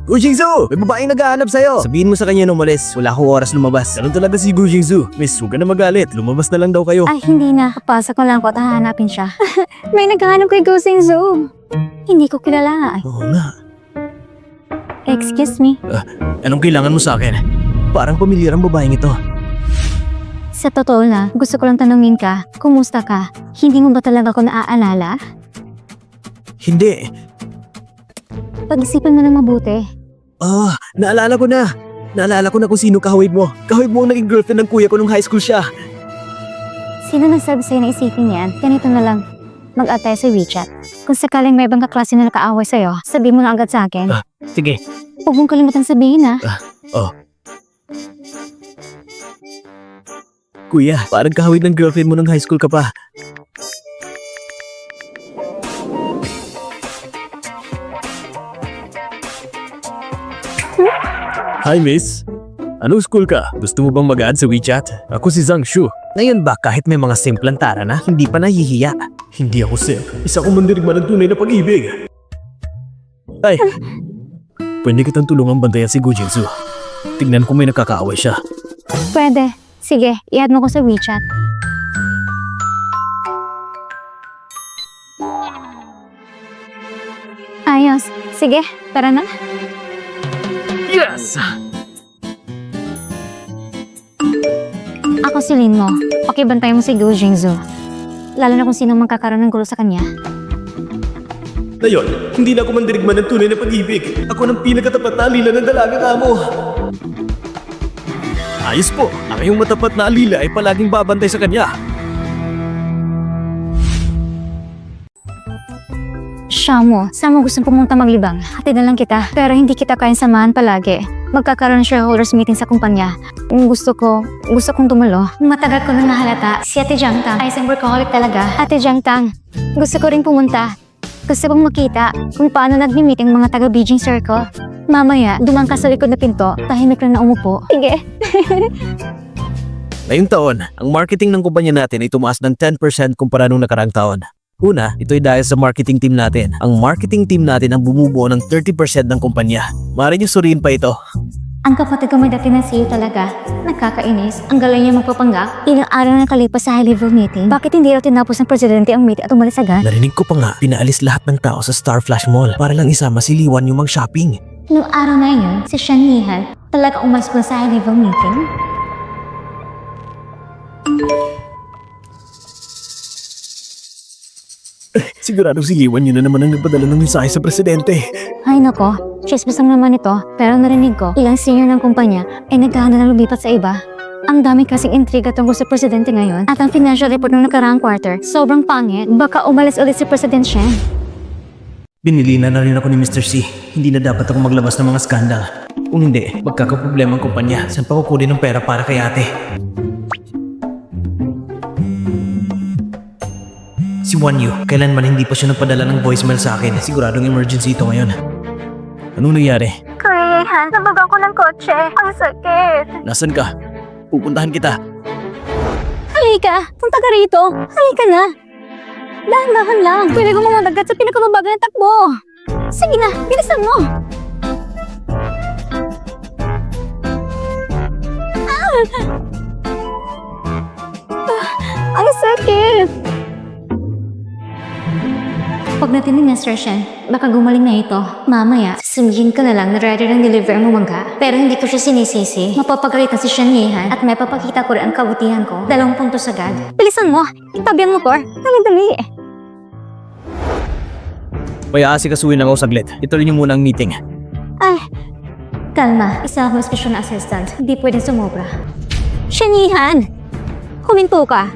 Gu Jingzhu! May babaeng naghahanap sa'yo! Sabihin mo sa kanya na umalis. Wala akong oras lumabas. Ganun talaga si Gu Jingzhu. Miss, huwag ka na magalit. Lumabas na lang daw kayo. Ay, hindi na. Kapasok ko lang ko at hahanapin siya. May naghahanap kay Go Jingzhu. Hindi ko kilala. Oo nga. Excuse me. Anong kailangan mo sa akin? Parang pamilyar ang babaeng ito. Sa totoo na, gusto ko lang tanungin ka, kumusta ka? Hindi mo ba talaga ako naaalala? Hindi. Pag-isipan mo ng mabuti. Naalala ko na. Naalala ko na kung sino kahawig mo. Kahawig mo ang naging girlfriend ng kuya ko nung high school siya. Sino nagsabi sa'yo na isipin yan? Ganito na lang. Mag-atay sa WeChat. Kung sakaling may ibang kaklase na nakaaway sa'yo, sabihin mo na agad sa akin. Sige. Huwag mong kalimutan sabihin ha. Kuya, parang kahawig ng girlfriend mo nung high school ka pa. Hi, miss. Anong school ka? Gusto mo bang mag-add sa WeChat? Ako si Zhang Shu. Ngayon ba kahit may mga simpleng tara na, hindi pa nahihiya? Hindi ako simp. Isa kong mandirigma ng tunay na pag-ibig. Ay, pwede kitang tulungan bantayan si Gu Jingzhu. Tignan kung may nakakaaway siya. Pwede. Sige, i-add mo ko sa WeChat. Ayos. Sige, tara na. Yes! Ako si Lin mo. Pakibantayan mo si Gu Jingzu. Lalo na kung sino magkakaroon ng gulo sa kanya. Ngayon, hindi na ako mandirigman ng tunay na pag-ibig. Ako ng pinakatapat na alila ng dalaga ka mo. Ayos po, ang iyong matapat na alila ay palaging babantay sa kanya. Siya mo, saan mo gustong pumunta maglibang? Hatid na lang kita, pero hindi kita kayang samahan palagi. Magkakaroon ng shareholders meeting sa kumpanya. Gusto kong tumulo. Matagal ko nang nahalata. Si Ate Jiang Tang ay isang workaholic talaga. Ate Jiang Tang, gusto ko rin pumunta. Gusto kong makita kung paano nagmi-meeting mga taga Beijing Circle. Mamaya, dumang ka sa likod na pinto, tahimik lang na umupo. Sige. Ngayong taon, ang marketing ng kumpanya natin ay tumaas ng 10% kumpara nung nakaraang taon. Una, ito ay dahil sa marketing team natin. Ang marketing team natin ang bumubuo ng 30% ng kumpanya. Maaari niyo suriin pa ito. Ang kapatid ko may dati na CEO talaga. Nakakainis. Ang galing niya magpapanggap. Ilang araw na nakalipas sa high-level meeting. Bakit hindi raw tinapos ng presidente ang meeting at umalis agad? Narinig ko pa nga, pinaalis lahat ng tao sa Star Flash Mall para lang isama si Liwan yung mag-shopping. Noong araw na yun, si Shan Yihan talaga umalis pa sa high-level meeting. Siguradong si Liwan yun na naman ang nagpadala ng mensahe sa presidente. Ay nako, chismis lang naman ito. Pero narinig ko, ilang senior ng kumpanya ay naghahanda na lumipat sa iba. Ang dami kasing intriga tungkol sa presidente ngayon at ang financial report ng nakaraang quarter, sobrang pangit. Baka umalis ulit si President Shen. Binilina na rin ako ni Mr. C. Hindi na dapat ako maglabas ng mga skandal. Kung hindi, magkakaproblema ang kumpanya. Saan pa kukunin ng pera para kay ate? Si Wan Yu, kailanman hindi pa siya nagpadala ng voicemail sa akin. Siguradong emergency ito ngayon. Anong nangyari? Kuya Yihan, nabagang ko ng kotse. Ang sakit. Nasaan ka? Pupuntahan kita. Halika, punta ka rito. Halika na. Dahan-dahan lang. Pwede ko mamadagat sa pinakamabagal na takbo. Sige na, bilisan mo. Ang sakit. Pag natinig na, Sir Shen, baka gumaling na ito. Mamaya, sasabihin ko na lang na rider ng deliver ang mumangga. Pero hindi ko siya sinisisi. Mapapagalitan si Shen Yihan at may papakita ko rin ang kabutihan ko. 2 puntos agad. Bilisan mo! Itabi ang motor. Dali-dali. Kaya asikasuhin ako saglit. Ituloy niyo muna ang meeting. Ay, kalma. Isa akong special na assistant. Hindi pwedeng sumobra. Shen Yihan! Huminto ka.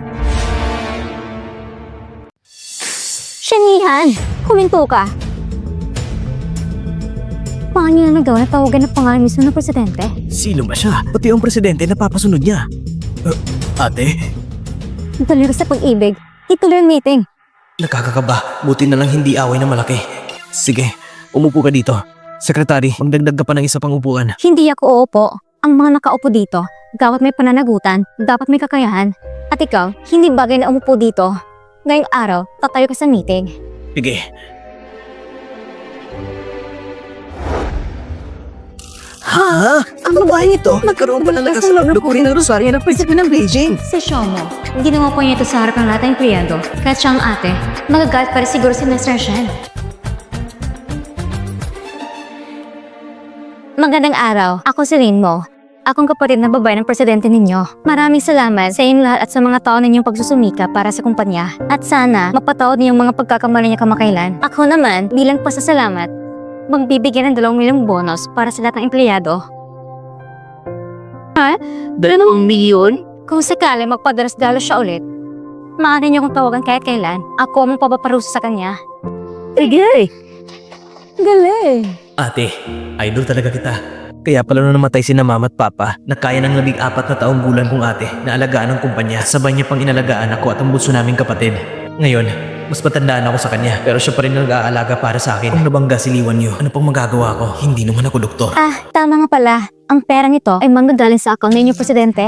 Shen Yihan! Huminto ka. Paano niya nagawa na tawagan ng pangalan mismo ng presidente? Sino ba siya? Pati ang presidente napapasunod niya. Ate? Dali sa pag-ibig. Ituloy ang meeting. Nakakakaba. Buti na lang hindi away na malaki. Sige, umupo ka dito. Sekretary, magdagdag ka pa ng isa pang upuan. Hindi ako uupo. Ang mga nakaupo dito, dapat may pananagutan, dapat may kakayahan. At ikaw, hindi bagay na umupo dito. Ngayong araw, tatayo ka sa meeting. Sige. Ha? Ang babae ito? Nagkaroon pa ng lakas sa lukurin ng rosaryo ng presidente ng Beijing. Si Shomo, ginawa po niya ito sa harap ng lahat ng empleyado. Kahit siyang ate, magagalit pa rin siguro si Mr. Shen. Magandang araw, ako si Rinmo. Akong kapatid na babae ng presidente ninyo. Maraming salamat sa inyong lahat at sa mga taon ninyong pagsusumika para sa kumpanya. At sana, mapatawad niyong mga pagkakamali niya kamakailan. Ako naman, bilang pasasalamat, magbibigyan ng 2 milyong bonus para sa lahat ng empleyado. Ha? 2 milyon? Kung sakali magpadalas-dalas siya ulit, maaari niyo kong tawagan kahit kailan. Ako ang papaparusa sa kanya. Sige! Galing! Ate, idol talaga kita. Kaya pala nung namatay si na mama at papa, na kaya ng 14 na taong gulang kong ate na alagaan ng kumpanya, sabay niya pang inalagaan ako at ang bunso naming kapatid. Ngayon, mas matandaan ako sa kanya pero siya pa rin nag-aalaga para sa akin. Kung nabangga si Liwan Yu, ano pang magagawa ko? Hindi naman ako doktor. Tama nga pala. Ang perang ito ay manggagaling sa account ng inyong presidente.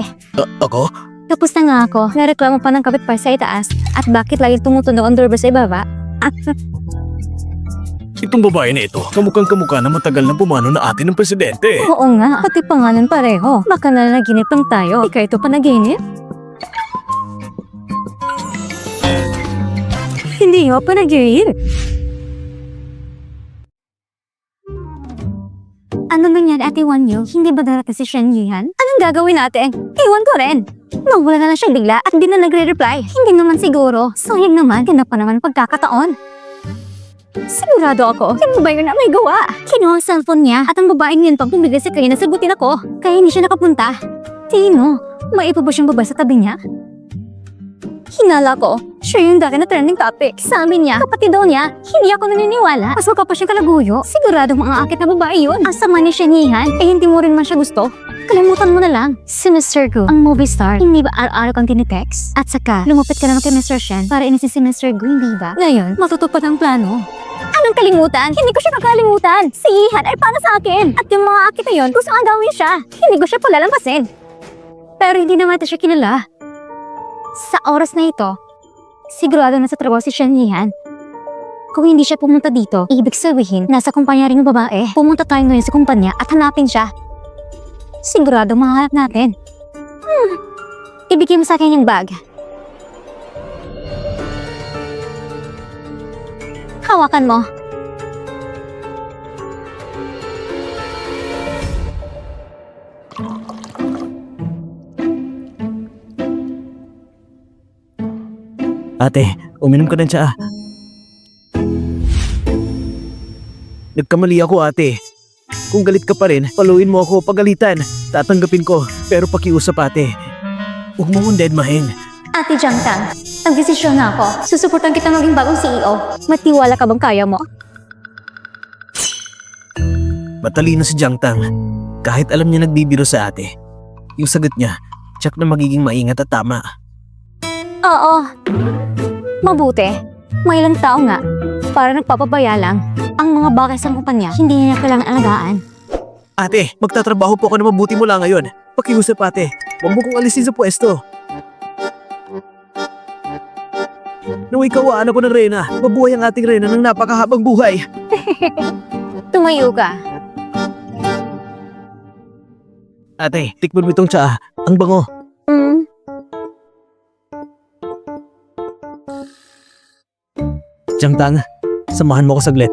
Ako? Tapos na nga ako, nareklamo pa ng kapitbahay sa itaas at bakit lagi tumutunog ang doorbell sa ibaba? At Itong babae na ito, kamukhang-kamukha na matagal na pumano na ate ng presidente. oo nga, pati pangalan pareho. Baka nanaginip lang tayo. Ikaw ito panaginip? Hindi ako panaginip. Ano nangyari Ate Wanyo? Hindi ba darating si Shen Yihan? Anong gagawin natin? Iwan ko rin. Nawala na lang siya bigla at di na nagre-reply. Hindi naman siguro. Sayang naman, ganda pa naman pagkakataon. Sigurado ako, sino ba yun na may gawa? Kinuha ang cellphone niya at ang babaeng yun pang pumigil sa kanya na sagutin ako. Kaya hindi siya nakapunta. Sino? May iba ba siyang babae sa tabi niya? Hinala ko, siya yung dati na trending topic. Sabi niya, kapatid daw niya, hindi ako naniniwala. Mas mukha pa siyang kalaguyo. Sigurado mga akit na babae yun. Ang sama ni Shanihan, hindi mo rin man siya gusto. Kalimutan mo na lang. Si Mr. Gu, ang movie star, hindi ba araw-araw kang tinitext? At saka, lumapit ka naman kay Mr. Shen para inisin si Mr. Gu, hindi ba? Ngayon, matutupad ang plano. Anong kalimutan? Hindi ko siya kakalimutan. Si Yihan ay para sa akin. At yung mga akit na yun, gusto nga gawin siya. Hindi ko siya palalampasin. Pero hindi naman natin siya kilala. Sa oras na ito, sigurado na sa trabaho si Shen Yihan. Kung hindi siya pumunta dito, ibig sabihin, nasa kumpanya rin ng babae. Pumunta tayo ngayon sa kumpanya at hanapin siya. Sigurado mahanap natin. Ibigay mo sa akin yung bag. Hawakan mo. Ate, uminom ka ng tsaa. Nagkamali ako, ate. Kung galit ka pa rin, paluin mo ako pagalitan. Tatanggapin ko, pero pakiusap, ate. Huwag mo kong deadmahin. Ate Jiang Tang, nagdesisyon na ako. Susuportan kita maging bagong CEO. Matiwala ka bang kaya mo? Matalino si Jiang Tang. Kahit alam niya nagbibiro sa ate. Yung sagot niya, tsak na magiging maingat at tama. Oo. Mabuti. May ilang tao nga. Para nagpapabaya lang. Ang mga bagay sa kumpanya, hindi niya kailangan alagaan. Ate, magtatrabaho po ako na mabuti mula ngayon. Pakiusap, ate. Huwag mo kong alisin sa pwesto. Naway kawaan ako ng Reyna. Mabuhay ang ating Reyna ng napakahabang buhay. Tumayo ka. Ate, tikman mo itong tsaa. Ang bango. Jiang Tang, samahan mo ko saglit.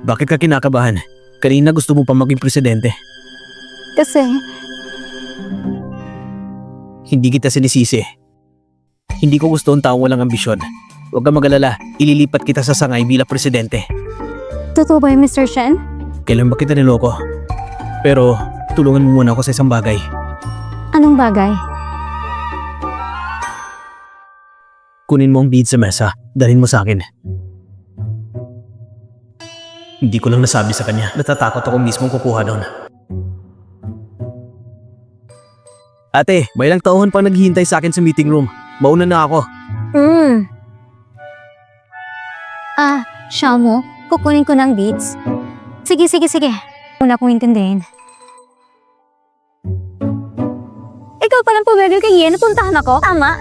Bakit ka kinakabahan? Kanina gusto mo pa maging presidente. Kasi, Hindi kita sinisisi. Hindi ko gusto ang taong walang ambisyon. Huwag kang mag-alala, ililipat kita sa sangay bilang presidente. totoo ba yung Mr. Shen? Kailan ba kita niloko? Pero, tulungan mo muna ako sa isang bagay. Anong bagay? Kunin mo ang bead sa mesa, dalhin mo sa akin. Hindi ko lang nasabi sa kanya. Natatakot ako mismo kukuha doon. Ate, may ilang tauhan pang naghihintay sa akin sa meeting room. Mauna na ako. Siya mo? Kukunin ko ng beads. Sige. Una kong intindihin. Ikaw palang pumayag kay Yen, napuntahan ako. Tama.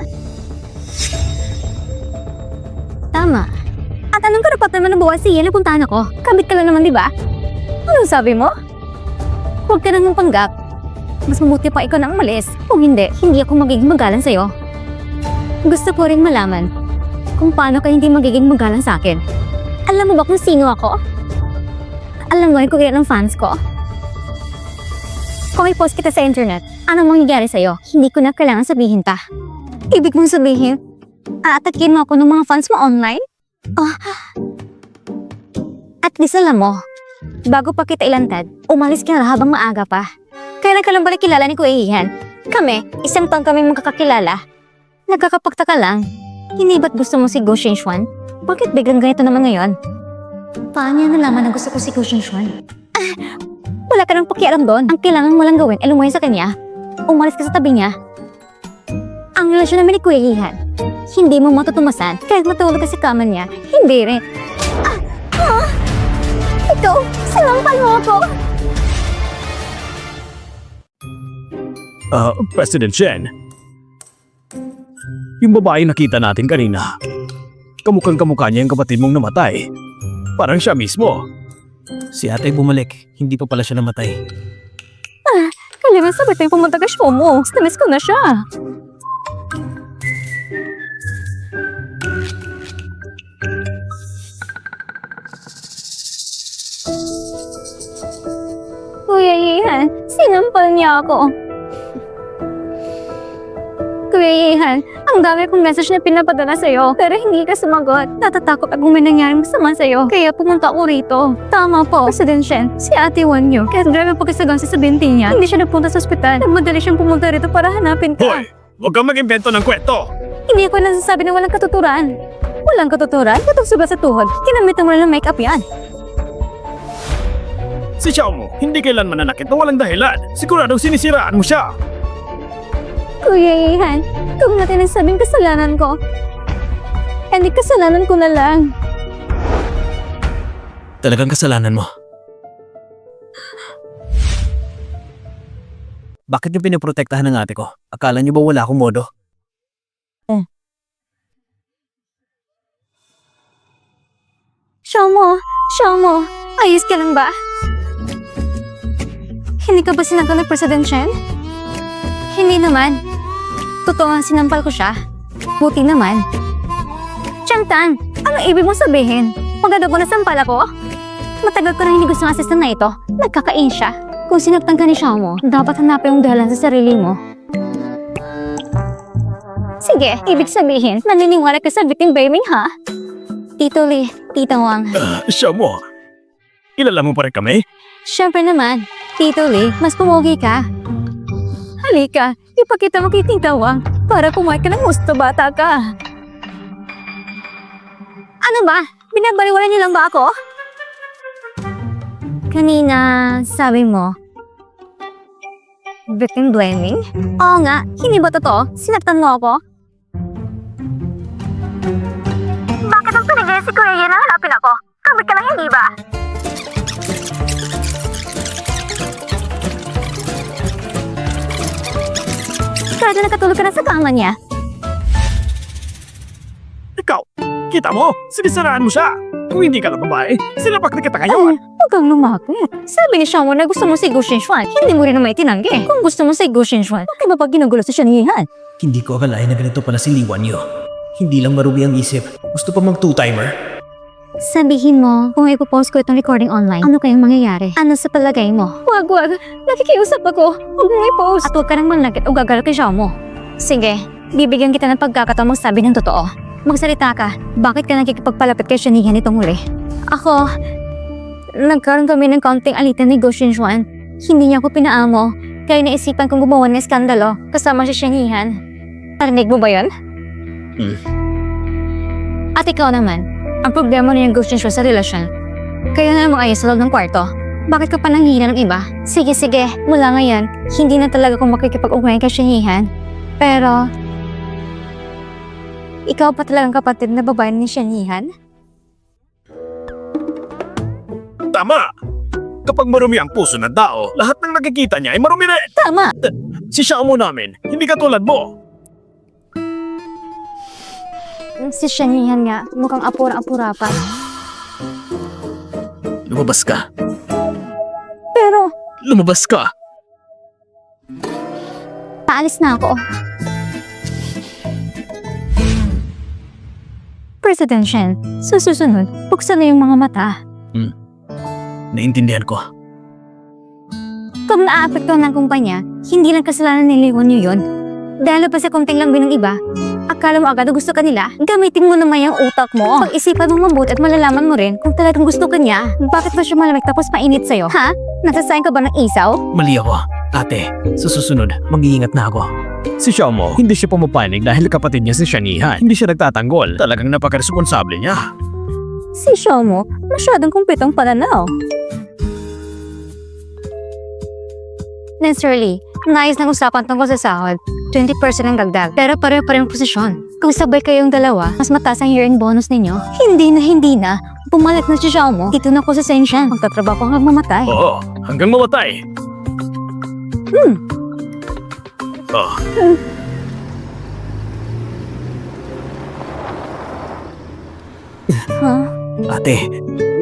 At anong karapat naman ng buwan si Yen, napuntahan ako? Kabit ka lang naman, di ba? Anong sabi mo? Huwag ka nang panggap. Mas mabuti pa ikaw na umalis. Kung hindi ako magiging magalang sa'yo. Gusto ko rin malaman kung paano ka hindi magiging magalang sa akin. Alam mo ba kung sino ako? Alam mo yung kung ilan ang fans ko? Kung i-post kita sa internet, anong mangyayari sa'yo? Hindi ko na kailangan sabihin pa. Ibig mong sabihin, aatakin mo ako ng mga fans mo online? At least alam mo, bago pa kita ilantad, umalis ka na habang maaga pa. Kailan ka lang ba nakilala ni Kuya Yihan? Kami, isang taon kami magkakakilala. Nagkakapagtaka lang, hindi ba't gusto mo si Go Shenxuan? Bakit biglang ganito naman ngayon? Paano niya nalaman na gusto ko si Go Shenxuan? Wala ka nang pakialam doon. Ang kailangan mo lang gawin ay lumayan sa kanya. Umalis ka sa tabi niya. Ang relasyon namin ni Kuya Yihan, hindi mo matutumasan kahit matulog ka sa kama niya. Hindi rin. Ikaw, sinampal mo ako. President Shen. Yung babae nakita natin kanina. Kamukhang-kamukha niya yung kapatid mong namatay. Parang siya mismo. Si ate bumalik. Hindi pa pala siya namatay. Kailangan sabay tayong pumunta kay show mo. Namiss ko na siya. Ihan, sinampal niya ako. Kuya Ihan, ang dami kong message na pinapadala sa'yo, pero hindi ka sumagot. Natatakot ako may nangyaring masama sa'yo, kaya pumunta ako rito. Tama po, President Shen, si Ate Wanyo. Kahit grabe pagkasagang sa 17 niya, hindi siya nagpunta sa ospital. Nagmadali siyang pumunta rito para hanapin ka. Hoy! Huwag kang mag-invento ng kwento! Hindi ko nasasabi na walang katuturan. Walang katuturan? Katong sugat sa tuhod. Kinamitan mo na ng make-up yan. Si Xiaomo, hindi kailan mananakit na walang dahilan. Siguradong sinisiraan mo siya. Kuya Ihan, kung natin nagsabing kasalanan ko, hindi kasalanan ko na lang. Talagang kasalanan mo. Bakit niyo pinoprotektahan ng ate ko? Akala niyo ba wala akong modo? Xiaomo, ayos ka lang ba? Hindi ka ba sinampal ng President Shen? Hindi naman. Totoo ang sinampal ko siya. Buti naman. Changtan, anong ibig mong sabihin? Maganda ko nasampal ako? Matagal ko na hindi gusto ng assistant na ito. Nagkakain siya. Kung sinaktan ka ni Xiaomo, dapat hanapin yung dahilan sa sarili mo. Sige, ibig sabihin, naniniwala ka sa victim blaming, ha? Tito Lee, Tita Wang. Xiaomo, kilala mo pa rin kami? Siyempre naman, Tito Lee, mas pumogi ka. Halika, ipakita mo kay Tita Wang para pumayag ka ng gusto bata ka. Ano ba? Binabaliwala niyo lang ba ako? Kanina, sabi mo, victim blaming? Oo nga, hindi ba totoo? Sinaktan mo ako? Bakit ang pinigil si Kuya Yan na hanapin ako? Kamit ka lang, hindi ba? Kahit na nakatulog ka na sa kama niya. Ikaw, kita mo, sinisiraan mo siya. Kung hindi ka na babae, sinapak na kita ngayon. Huwag kang lumapit. Sabi ni Xiaomo na gusto mo si Gu Xinxuan. Hindi mo rin naman itinanggi. Kung gusto mo si Gu Xinxuan, bakit ba pag ginugulo sa Shanihan? Hindi ko akalain na ganito pala si Li Wanyo. Hindi lang marumi ang isip. Gusto pa mag two-timer. Sabihin mo, kung ipopost ko itong recording online, ano kayang mangyayari? Ano sa palagay mo? Wag. Nakikiusap ako. Huwag mong i-post. At huwag ka nang manlagit o gagal kay Xiaomo. Sige, bibigyan kita ng pagkakataong magsabi ng totoo. Magsalita ka. Bakit ka nakikipagpalapit kay Shanihan itong huli? Ako, nagkaroon kami ng kaunting alitan ni Gu Xinxuan. Hindi niya ako pinaamo. Kaya naisipan kong gumawa ng skandalo kasama si Shanihan. Narinig mo ba yun? At ikaw naman, ang problema niya Gu Xinxuan sa relasyon. Kaya nga mag-ayos sa loob ng kwarto. Bakit ka pa nanghihina ng iba? Sige, mula ngayon, hindi na talaga akong makikipag-ugnayan kay Shanihan. Pero, ikaw pa talagang kapatid na babae ni Shanihan? Tama! Kapag marumi ang puso ng tao, lahat ng nakikita niya ay marumi rin. Tama! Si Xiaomo namin, hindi katulad mo. Si Shanihan nga, mukhang apura-apura pa. Lumabas ka. Pero, Lumabas ka! paalis na ako. President Shen, sa susunod, buksan na yung mga mata. Naintindihan ko. Kung naaapektuhan ng kumpanya, hindi lang kasalanan ni Leon nyo yun. Dahil pa sa konting lambing ng iba, akala mo agad na gusto ka nila, gamitin mo naman yung utak mo. Pag-isipan mo mabuti at malalaman mo rin kung talagang gusto ka niya. Bakit ba siya malamig tapos mainit sa'yo? Ha? Nagsasayang ka ba ng isaw? Mali ako. Ate, sa susunod, mag-iingat na ako. Si Xiaomo, hindi siya pumapanig dahil kapatid niya si Shanihan. Hindi siya nagtatanggol. Talagang napaka-responsable niya. Si Xiaomo, masyadong kumpitong pananaw. Mr. Lee, naayos ng usapan tungkol sa sahod. 20% ang dagdag, pero pareho pa rin ang posisyon. Kung sabay kayong dalawa, mas mataas ang year-end bonus ninyo. Hindi na. Bumalik na si Xiaomo. Dito na ako sa Shenzhen. Magtatrabaho hanggang mamatay. Oo, hanggang mamatay. Oh, Ha? Ate,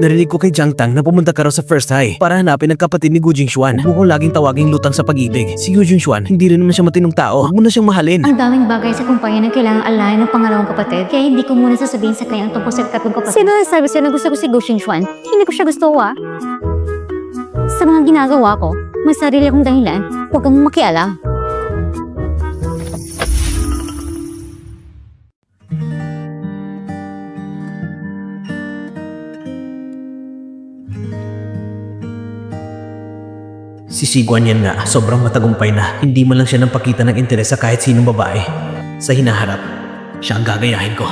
narinig ko kay Jiang Tang na pumunta ka raw sa First High para hanapin ang kapatid ni Gu Jingxuan. Huwag mo laging tawaging lutang sa pag-ibig. Si Gu Jingxuan, hindi rin naman siya matinong tao. Huwag mo na siyang mahalin. Ang daming bagay sa kumpanya na kailangang alayan ng pangalawang kapatid, kaya hindi ko muna sasabihin sa kanya ang tungkol sa tatlong kapatid. Sino nagsabi sa'yo na gusto ko si Gu Xinxuan? Hindi ko siya gusto, Sa mga ginagawa ko, May sarili akong dahilan. Huwag kang makialam. Si Siguan yan nga, sobrang matagumpay na. Hindi man lang siya nang pakita ng interes sa kahit sinong babae. Sa hinaharap, siya ang gagayahin ko.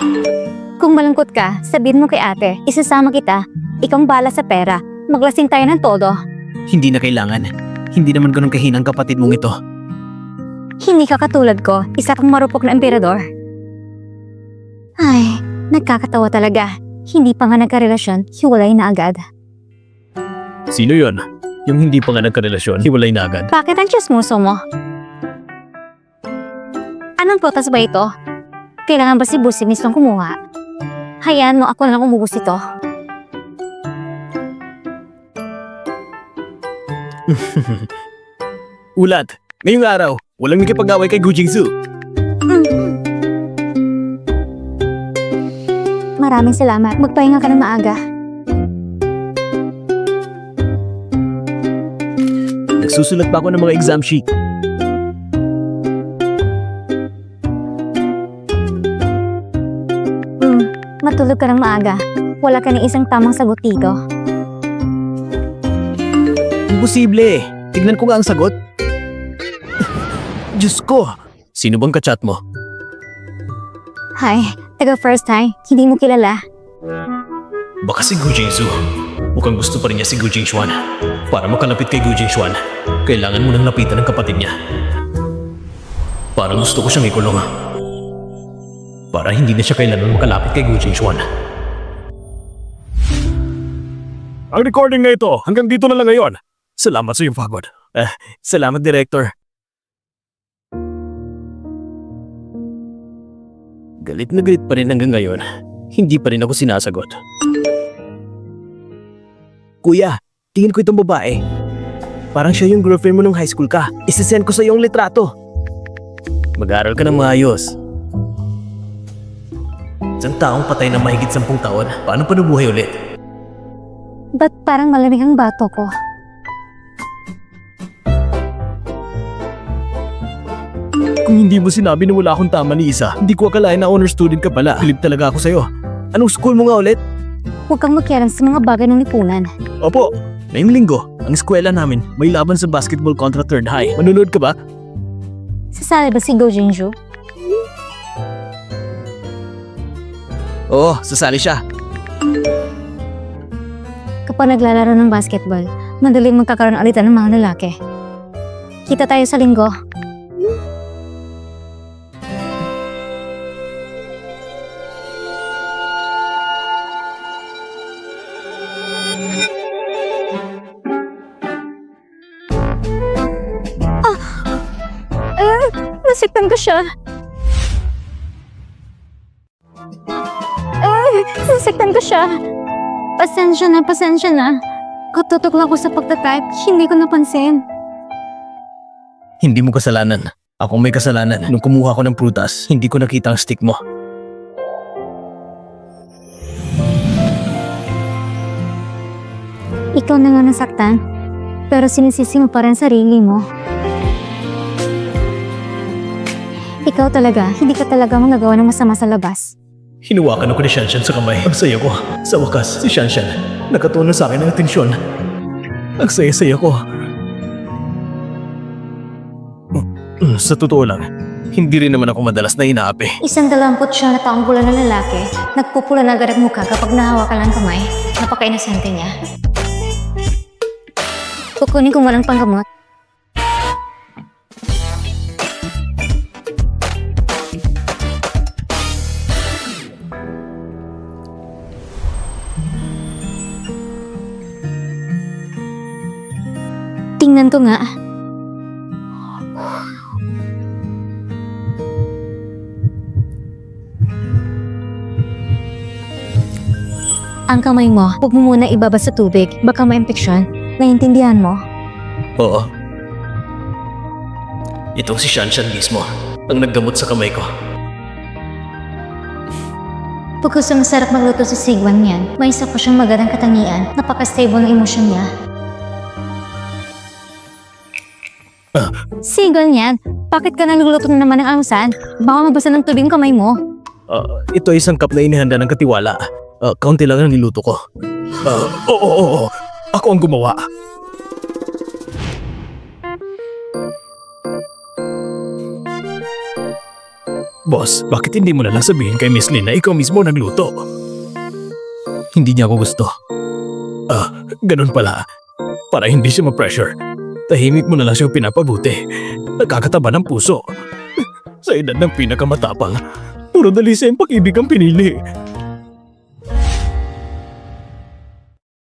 Kung malungkot ka, sabihin mo kay ate, isasama kita. Ikaw ang bala sa pera. Maglasing tayo ng todo. Hindi na kailangan. Hindi naman ganun kahinang kapatid mong ito. Hindi ka katulad ko, isa kang marupok na emperador. Ay, nagkakatawa talaga. Hindi pa nga nagkarelasyon, hiwalay na agad. Sino yon? Yung hindi pa nga nagkarelasyon, hiwalay na agad. Bakit ang chismoso mo? Anong protas ba ito? Kailangan ba si Busi mismong kumuha? Hayaan mo, ako na lang umubos ito. Ulat, ngayong araw, walang nakipag-away kay Gu Jingsu. Maraming salamat. Magpahinga ka ng maaga. Nagsusulat pa ako ng mga exam sheet. Matulog ka ng maaga. Wala ka ng isang tamang sagot dito. Imposible. Tignan ko nga ang sagot. Diyos ko. Sino bang kachat mo? Hi, taga first time. Hindi mo kilala. Baka si Gu Jingsu. Mukhang gusto pa rin niya si Gu Jingxuan. Para makalapit kay Gu Jingxuan, kailangan mo nang lapitan ng kapatid niya. Parang gusto ko siyang ikulong. Para hindi na siya kailanman makalapit kay Gu Jingxuan. Ang recording na ito, hanggang dito na lang ngayon. Salamat sa iyong pagod. Salamat, Director. Galit na galit pa rin hanggang ngayon. Hindi pa rin ako sinasagot. Kuya, tingin ko itong babae. Parang siya yung girlfriend mo nung high school ka. Isasend ko sa iyo ang litrato. Mag-aaral ka ng maayos. Isang taong patay na mahigit 10 taon, paano pa nabuhay ulit? Ba't parang malamig ang bato ko? Kung hindi mo sinabi na wala akong tama ni Isa, hindi ko akalain na honor student ka pala. Bilib talaga ako sa'yo. Anong school mo nga ulit? Huwag kang makialam sa mga bagay ng lipunan. Opo, ngayong linggo, ang eskwela namin may laban sa basketball kontra Third High. Manunod ka ba? Sasali ba si Go Jinju? Oo, sasali siya. Kapag naglalaro ng basketball, madaling magkakaroon alitan ng mga lalaki. Kita tayo sa linggo. Nasaktan ko siya. Nasaktan ko siya. Pasensya na. Katutok lang ko sa pagtatype. Hindi ko napansin. Hindi mo kasalanan. Ako may kasalanan. Nung kumuha ko ng prutas, hindi ko nakita ang stick mo. Ikaw na nga nasaktan. Pero sinisisi mo pa rin sarili mo. Ikaw talaga, hindi ka talaga magagawa ng masama sa labas. Hinuwakan ako ni Shanshan sa kamay. Ang saya ko. Sa wakas, si Shanshan nakatuon sa akin ng atensyon. Ang saya-saya ko. Sa totoo lang, hindi rin naman ako madalas na inaapi. 29 na taong pula na lalaki, nagpupula na agad ang mukha kapag nahawakan ng kamay. Napaka-inosente niya. Kukunin ko walang panggamot. Tingnan ko nga. Ang kamay mo, huwag mo muna ibaba sa tubig. Baka ma-infeksyon. Naiintindihan mo? Oo. Itong si Shanshan mismo ang naggamot sa kamay ko. Pagkas sa masarap magluto si Sigwan niyan, may isa pa siyang magandang katangian. Napaka-stable ng emosyon niya. Sigal yan. Bakit ka nagluluto na naman ng almusal? Baka mabasa ng tubig ang kamay mo. Ito ay isang cup na inihanda ng katiwala. Kaunti lang ang niluto ko. Oo. Ako ang gumawa. Boss, bakit hindi mo na lang sabihin kay Miss Lynn na ikaw mismo nagluto? Hindi niya ako gusto. Ganun pala. Para hindi siya ma-pressure. Tahimik mo na lang siyang pinapabuti. Nagkakataba ng puso. Sa edad ng pinakamatapang, puro dali sa pag-ibig ang pinili.